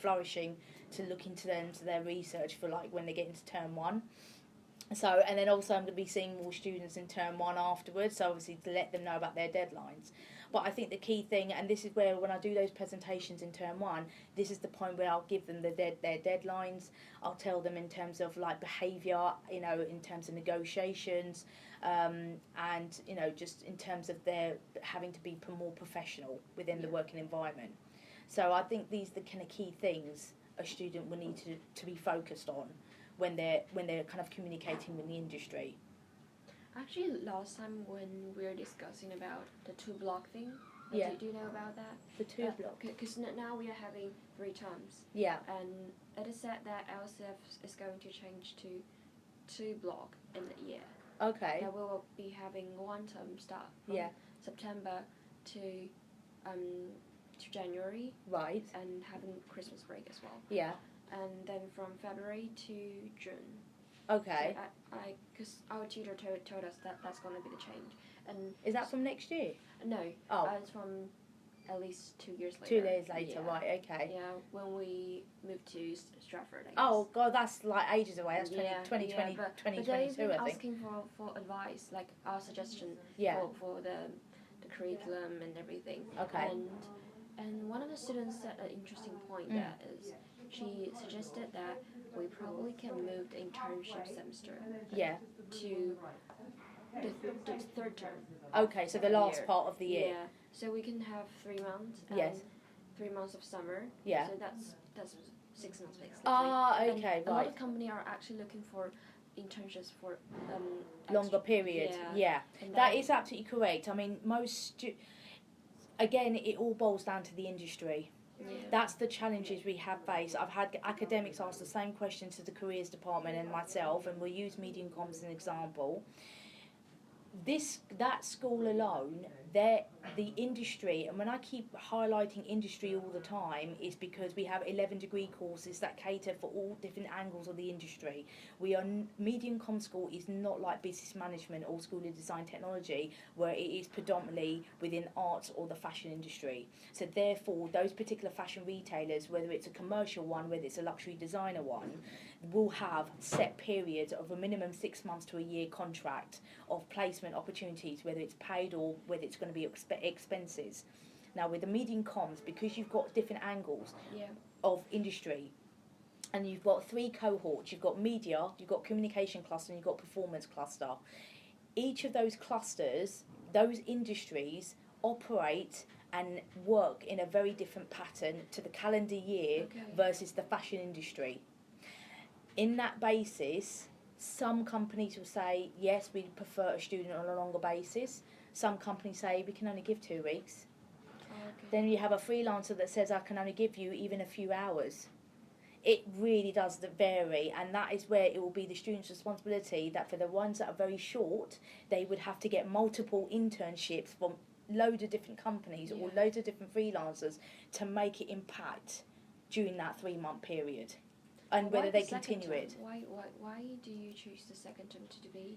flourishing to look into their research for like when they get into term 1. So, and then also I'm going to be seeing more students in term 1 afterwards, so obviously to let them know about their deadlines. But I think the key thing, and this is where when I do those presentations in term 1, this is the point where I'll give them their deadlines. I'll tell them in terms of like behaviour, in terms of negotiations, and just in terms of their having to be more professional within the working environment. So I think these are the kind of key things a student will need to be focused on when they're kind of communicating with the industry. Actually, last time when we were discussing about the 2-block thing, do you know about that? The 2-block? Because now we are having 3 terms. Yeah. And it is said that LCF is going to change to 2-block in the year. Okay. That we will be having 1 term start from September to January. Right. And having Christmas break as well. Yeah. And then from February to June. Okay. So because our tutor told us that that's going to be the change. And is that from next year? No. Oh. It's from at least 2 years later. 2 years later, right, okay. Yeah, when we moved to Stratford, I guess. Oh, God, that's like ages away. That's 2020, but 2022, they've been I think. asking for advice, like our suggestion for the curriculum and everything. Okay. And one of the students said an interesting point that is, she suggested that we probably can move the internship semester to the 3rd term. Okay, so the last part of the year. Yeah, so we can have 3 months. 3 months of summer. Yeah. So that's 6 months basically. Ah, okay, and a lot of companies are actually looking for internships for longer period. Yeah. That is absolutely correct. I mean, again, it all boils down to the industry. Yeah. That's the challenges we have faced. I've had academics ask the same question to the careers department and myself, and we'll use medium comms as an example. That school alone, the industry, and when I keep highlighting industry all the time, is because we have 11 degree courses that cater for all different angles of the industry. Medium comm school is not like business management or school of design technology, where it is predominantly within arts or the fashion industry. So therefore, those particular fashion retailers, whether it's a commercial one, whether it's a luxury designer one, will have set periods of a minimum 6 months to a year contract of placement opportunities, whether it's paid or whether it's going to be expenses. Now with the medium comms, because you've got different angles of industry, and you've got 3 cohorts, you've got media, you've got communication cluster, and you've got performance cluster. Each of those clusters, those industries operate and work in a very different pattern to the calendar year versus the fashion industry. In that basis, some companies will say, yes, we prefer a student on a longer basis. Some companies say, we can only give 2 weeks. Then you have a freelancer that says, I can only give you even a few hours. It really does vary, and that is where it will be the student's responsibility that for the ones that are very short, they would have to get multiple internships from loads of different companies or loads of different freelancers to make it impact during that 3-month period, and whether they continue it. Why do you choose the second term to be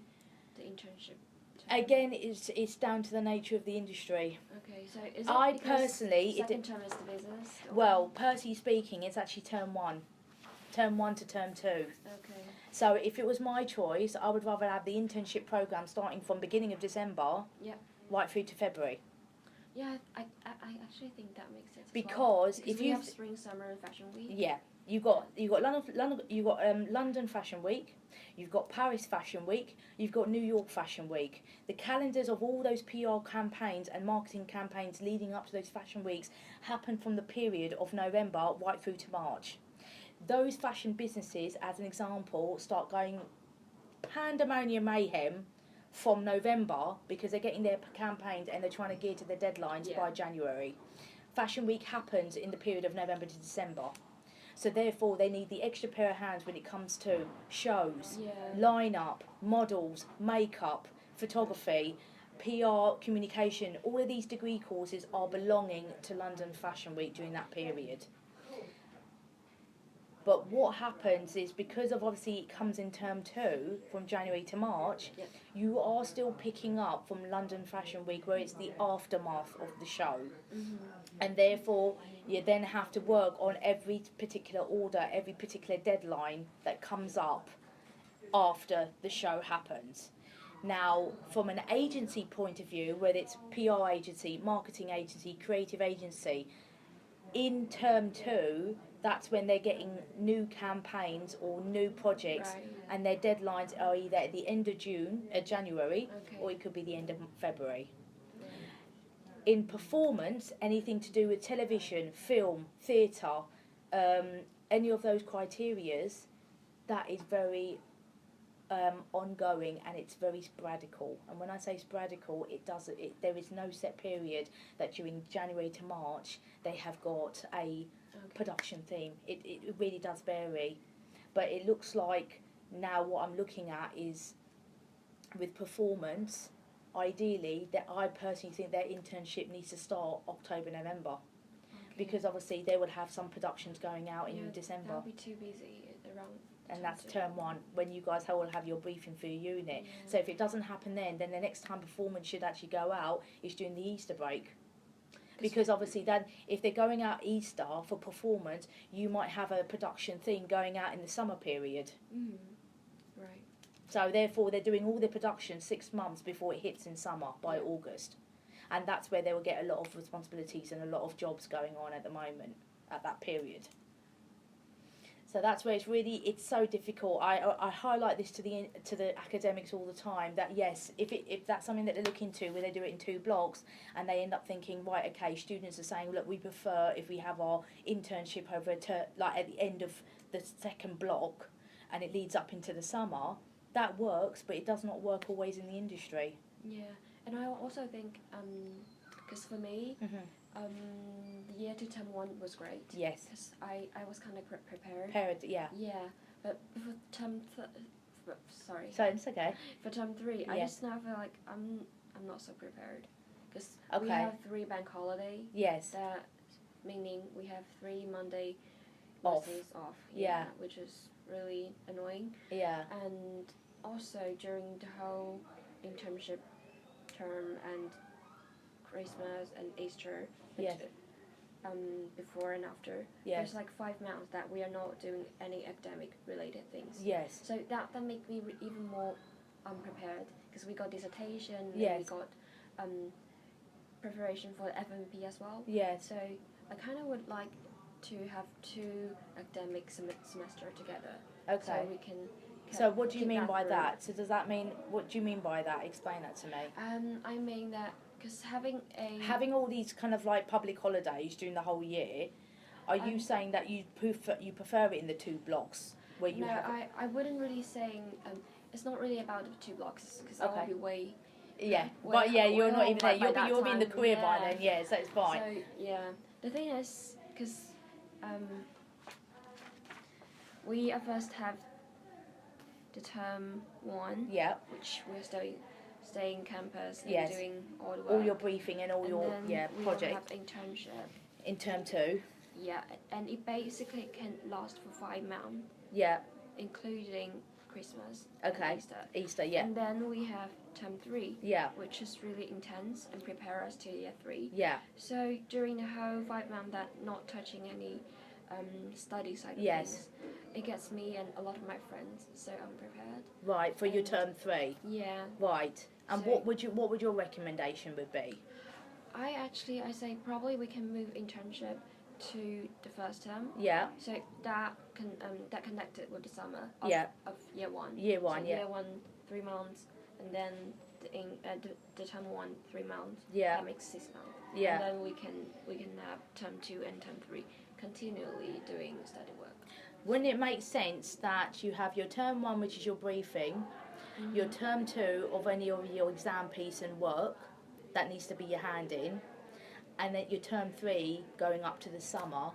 the internship term? Again, it's down to the nature of the industry. Okay, so is it personally, second term is the business? Well, personally speaking, it's actually term 1 to term 2. Okay. So if it was my choice, I would rather have the internship program starting from beginning of December, right through to February. Yeah, I actually think that makes sense. Because if you have spring, summer, and fashion week. Yeah, you've got London Fashion Week, you've got Paris Fashion Week, you've got New York Fashion Week. The calendars of all those PR campaigns and marketing campaigns leading up to those fashion weeks happen from the period of November right through to March. Those fashion businesses, as an example, start going pandemonium mayhem from November because they're getting their campaigns and they're trying to gear to their deadlines by January. Fashion Week happens in the period of November to December. So therefore they need the extra pair of hands when it comes to shows, line-up, models, makeup, photography, PR, communication. All of these degree courses are belonging to London Fashion Week during that period. But what happens is, because of obviously it comes in term 2 from January to March, you are still picking up from London Fashion Week where it's the aftermath of the show. And therefore you then have to work on every particular order, every particular deadline that comes up after the show happens. Now, from an agency point of view, whether it's PR agency, marketing agency, creative agency, in term 2, that's when they're getting new campaigns or new projects, and their deadlines are either at the end of January, or it could be the end of February. In performance, anything to do with television, film, theatre, any of those criterias, that is very ongoing, and it's very sporadical. And when I say sporadical, there is no set period that during January to March they have got a production theme. It really does vary, but it looks like now what I'm looking at is with performance, ideally, that I personally think their internship needs to start October, November, because obviously they would have some productions going out in December. That'll be too busy around. And that's term 1 when you guys will have your briefing for your unit. So if it doesn't happen then the next time performance should actually go out is during the Easter break. Because obviously then if they're going out Easter for performance, you might have a production theme going out in the summer period. Right. So therefore they're doing all their production 6 months before it hits in summer by August. And that's where they will get a lot of responsibilities and a lot of jobs going on at the moment, at that period. So that's where it's so difficult. I highlight this to the academics all the time, that yes, if that's something that they're looking to, where they do it in 2 blocks, and they end up thinking, right, okay, students are saying, look, we prefer if we have our internship over like at the end of the second block, and it leads up into the summer. That works, but it does not work always in the industry. Yeah, and I also think, because for me, the year to term 1 was great. Yes. Because I was kind of prepared. Yeah. Yeah, but for term sorry. So it's okay. For term 3, I just now feel like I'm not so prepared, because we Okay. have 3 bank holiday. Yes. That meaning we have 3 Monday Off. Wednesdays off. Yeah. Which is really annoying. Yeah. And also during the whole internship term and Christmas and Easter, Yes. before and after, there's like 5 months that we are not doing any academic related things. Yes. So that make me even more unprepared, because we got dissertation, Yes. and we got preparation for the FMP as well. Yes. So I kind of would like to have 2 academic semester together. Okay. So we can. So what do you mean by through. that? So does that mean, what do you mean by that? Explain that to me. I mean that because having all these kind of like public holidays during the whole year, are you saying that you prefer it in the 2 blocks where you have? No, I wouldn't really saying. It's not really about the 2 blocks, because I'll be way. Yeah, way but yeah, you're not even there. by You'll be in the that career time, by then. Yeah, so it's fine. So yeah, the thing is, because we at first have the term 1, Yeah. which we're staying campus and Yes. doing all the work. All your briefing and all and your then project. We have internship. In term 2. Yeah, and it basically can last for 5 months. Yeah. Including Christmas. Okay. And Easter. Yeah. And then we have term 3. Yeah. Which is really intense and prepare us to year 3. Yeah. So during the whole 5 months, that not touching any study side of Yes. things, it gets me and a lot of my friends so unprepared. Right, for your term 3. Yeah. Right. And So what would your recommendation would be? I say probably we can move internship to the first term. Yeah. So that connected with the summer of year 1. Year 1, so yeah. Year 1, 3 months, and then the term 1, 3 months. Yeah. That makes 6 months. Yeah. And then we can have term 2 and term 3 continually doing study work. Wouldn't it make sense that you have your term 1, which is your briefing, your term 2 of any of your exam piece and work that needs to be your hand in, and then your term 3 going up to the summer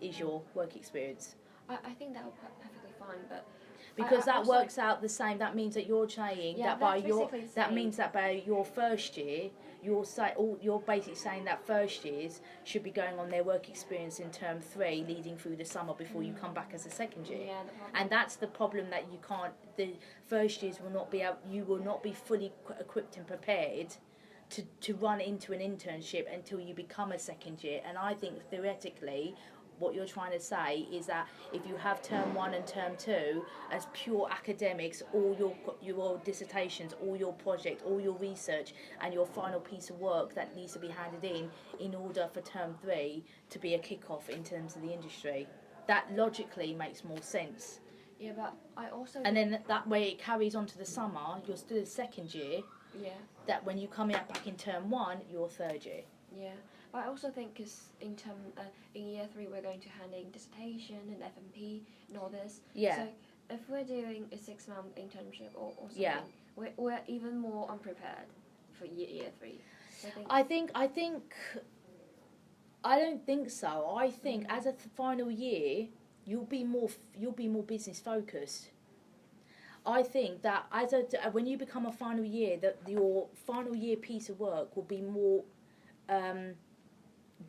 is your work experience? I think that would be perfectly fine, but because that works out the same. That means that you're saying that by means that by your first year, you're basically saying that first years should be going on their work experience in term 3, leading through the summer before you come back as a second year. Yeah, and that's the problem, that you can't. The first years will not be you will not be fully equipped and prepared to run into an internship until you become a second year. And I think theoretically, what you're trying to say is that if you have term 1 and term 2 as pure academics, all your dissertations, all your project, all your research, and your final piece of work that needs to be handed in order for term 3 to be a kick-off in terms of the industry, that logically makes more sense. Yeah, but I also... And then that way it carries on to the summer, you're still a second year. Yeah. That when you come out back in term 1, you're third year. Yeah. I also think because in year 3 we're going to hand in dissertation and FMP and all this. Yeah. So if we're doing a 6-month internship or something, we're even more unprepared for year 3. So I don't think so. I think as a final year, you'll be more business focused. I think that when you become a final year, that your final year piece of work will be more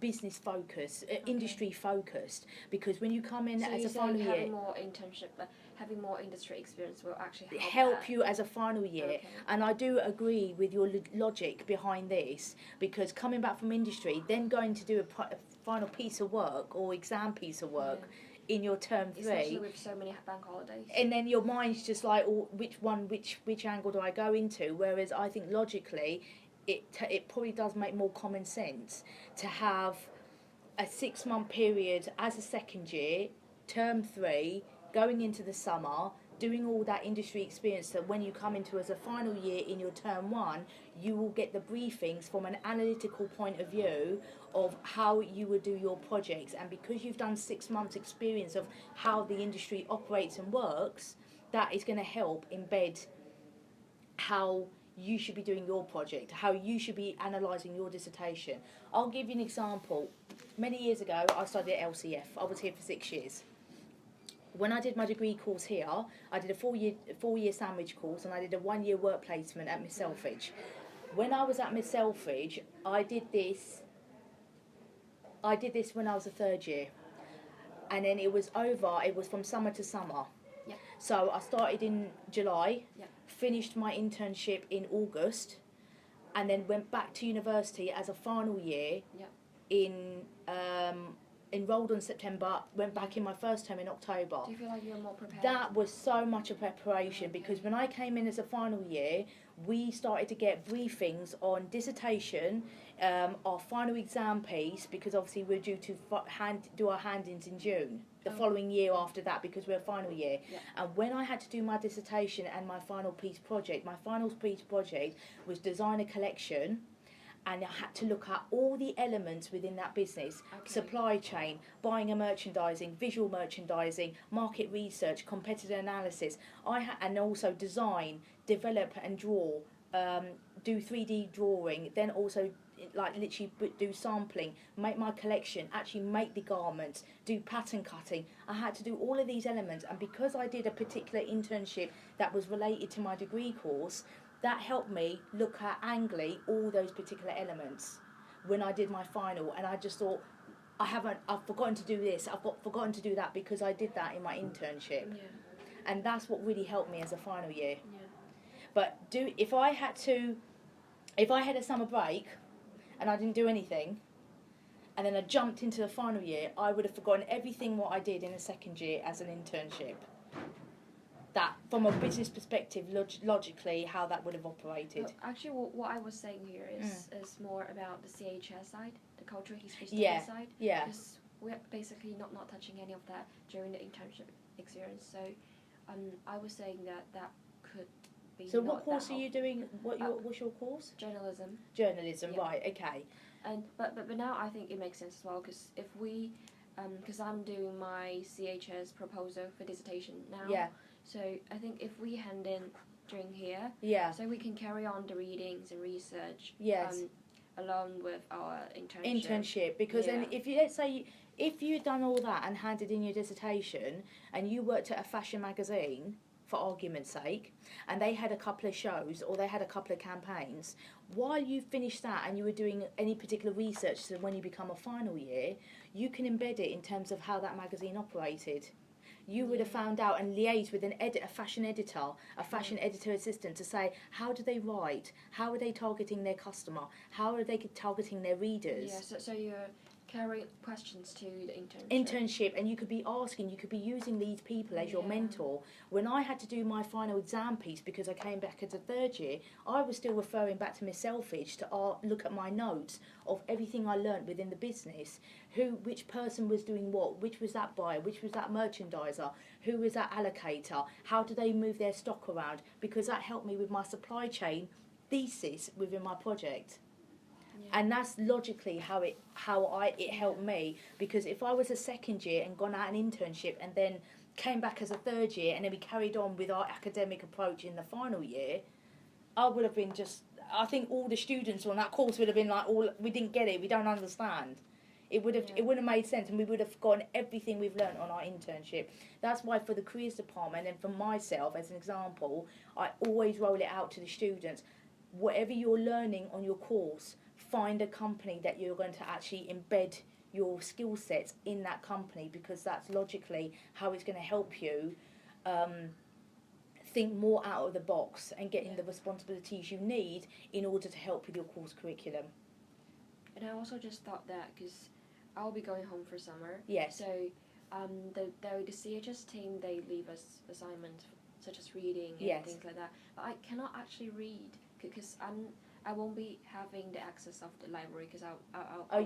business focused, industry focused, because when you come in as a final year, having more internship, having more industry experience will actually help you as a final year. Okay. And I do agree with your logic behind this, because coming back from industry, then going to do a final piece of work or exam piece of work in your term 3, especially with so many bank holidays, and then your mind's just like, oh, which angle do I go into? Whereas I think logically it probably does make more common sense to have a 6-month period as a second year, term 3, going into the summer, doing all that industry experience, that when you come into as a final year in your term 1, you will get the briefings from an analytical point of view of how you would do your projects. And because you've done 6 months experience of how the industry operates and works, that is going to help embed how you should be doing your project, how you should be analysing your dissertation. I'll give you an example. Many years ago, I studied at LCF. I was here for 6 years. When I did my degree course here, I did a 4-year sandwich course, and I did a 1-year work placement at Miss Selfridge. When I was at Miss Selfridge, I did this when I was a 3rd year. And then it was from summer to summer. Yeah. So I started in July. Yeah. Finished my internship in August, and then went back to university as a final year. Enrolled in September, went back in my first term in October. Do you feel like you're more prepared? That was so much of preparation, because when I came in as a final year, we started to get briefings on dissertation, our final exam piece, because obviously we're due to do our hand-ins in June, the following year after that, because we're final year. Yeah. And when I had to do my dissertation and my final piece project was design a collection, and I had to look at all the elements within that business, supply chain, buying and merchandising, visual merchandising, market research, competitor analysis, and also design, develop and draw, do 3D drawing, then also like literally do sampling, make my collection, actually make the garments, do pattern cutting. I had to do all of these elements, and because I did a particular internship that was related to my degree course, that helped me look at angly all those particular elements when I did my final. And I just thought, I've forgotten to do this, forgotten to do that, because I did that in my internship. Yeah. And that's what really helped me as a final year. Yeah. But if I had a summer break and I didn't do anything, and then I jumped into the final year, I would have forgotten everything what I did in the second year as an internship. That, from a business perspective, logically, how that would have operated. But actually, what I was saying here is more about the CHS side, the cultural history study side. Yeah. Because we're basically not touching any of that during the internship experience. So, I was saying that could be. So what course are you doing? What's your course? Journalism. Journalism, Yeah. right? Okay. And but now I think it makes sense as well, because if we, because I'm doing my CHS proposal for dissertation now. Yeah. So I think if we hand in during here, Yeah. so we can carry on the readings and research. Yes. Along with our internship. Internship, because then if you, let's say, if you'd done all that and handed in your dissertation, and you worked at a fashion magazine, for argument's sake, and they had a couple of shows or they had a couple of campaigns, while you finished that and you were doing any particular research, so when you become a final year, you can embed it in terms of how that magazine operated. You would have found out and liaised with a fashion editor, a fashion editor assistant, to say, how do they write? How are they targeting their customer? How are they targeting their readers? Yeah, so you're carrying questions to the internship. Internship, and you could be using these people as your mentor. When I had to do my final exam piece, because I came back as a third year, I was still referring back to Miss Selfridge to look at my notes of everything I learnt within the business, which person was doing what, which was that buyer, which was that merchandiser, who was that allocator, how do they move their stock around, because that helped me with my supply chain thesis within my project. Yeah. And that's logically how it helped me, because if I was a second year and gone out an internship and then came back as a third year and then we carried on with our academic approach in the final year, I would have been I think all the students on that course would have been like, we didn't get it, we don't understand. It wouldn't have made sense, and we would have forgotten everything we've learnt on our internship. That's why for the careers department, and for myself as an example, I always roll it out to the students. Whatever you're learning on your course, find a company that you're going to actually embed your skill sets in that company, because that's logically how it's going to help you think more out of the box and getting the responsibilities you need in order to help with your course curriculum. And I also just thought that, because I'll be going home for summer. Yes. So the CHS team, they leave us assignments such as reading and things like that. But I cannot actually read, because I won't be having the access of the library, because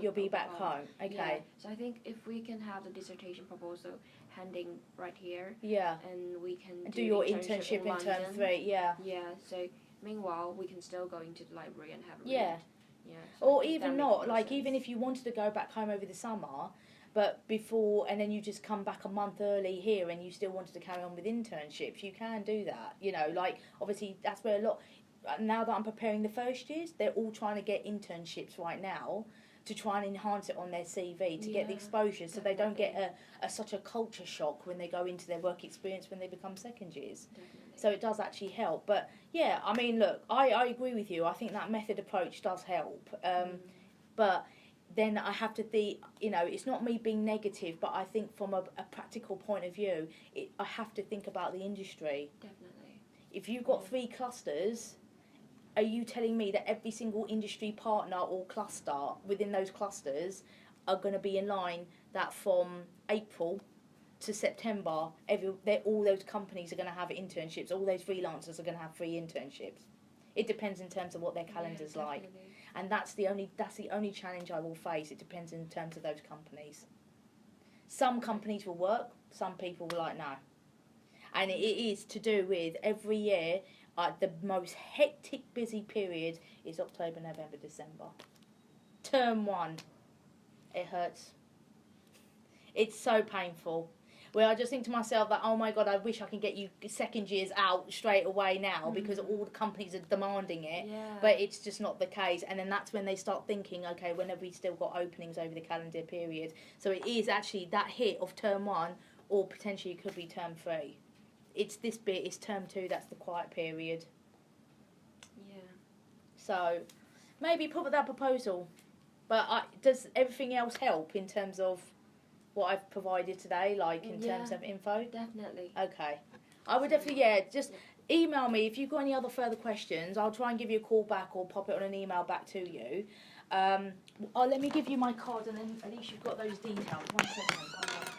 you'll be back home. Okay. Yeah. So I think if we can have the dissertation proposal handing right here. Yeah. And we can do your internship in term 3. Yeah. Yeah. So meanwhile, we can still go into the library and have a read. Yeah. So or even not, like, even if you wanted to go back home over the summer, but before, and then you just come back a month early here and you still wanted to carry on with internships, you can do that. You know, like, obviously that's where now that I'm preparing the first years, they're all trying to get internships right now to try and enhance it on their CV, to get the exposure, so they don't get such a culture shock when they go into their work experience when they become second years. Definitely. So it does actually help. But yeah, I mean, look, I agree with you. I think that method approach does help. But then I have to think, it's not me being negative, but I think from a practical point of view, I have to think about the industry. Definitely. If you've got 3 clusters, are you telling me that every single industry partner or cluster within those clusters are going to be in line that from April to September, all those companies are going to have internships, all those freelancers are going to have free internships? It depends in terms of what their calendar's like. And that's the only challenge I will face. It depends in terms of those companies. Some companies will work, some people will like, no. And it is to do with every year, the most hectic, busy period is October, November, December. Term 1. It hurts. It's so painful. Where I just think to myself that, oh my God, I wish I can get you second years out straight away now because all the companies are demanding it. Yeah. But it's just not the case. And then that's when they start thinking, okay, when have we still got openings over the calendar period? So it is actually that hit of term 1 or potentially it could be term 3. It's this bit, it's term 2, that's the quiet period. Yeah. So maybe put that proposal. But does everything else help in terms of what I've provided today, like in terms of info? Definitely. Okay. I would definitely, just email me if you've got any other further questions. I'll try and give you a call back or pop it on an email back to you. Let me give you my card and then at least you've got those details. 1 second.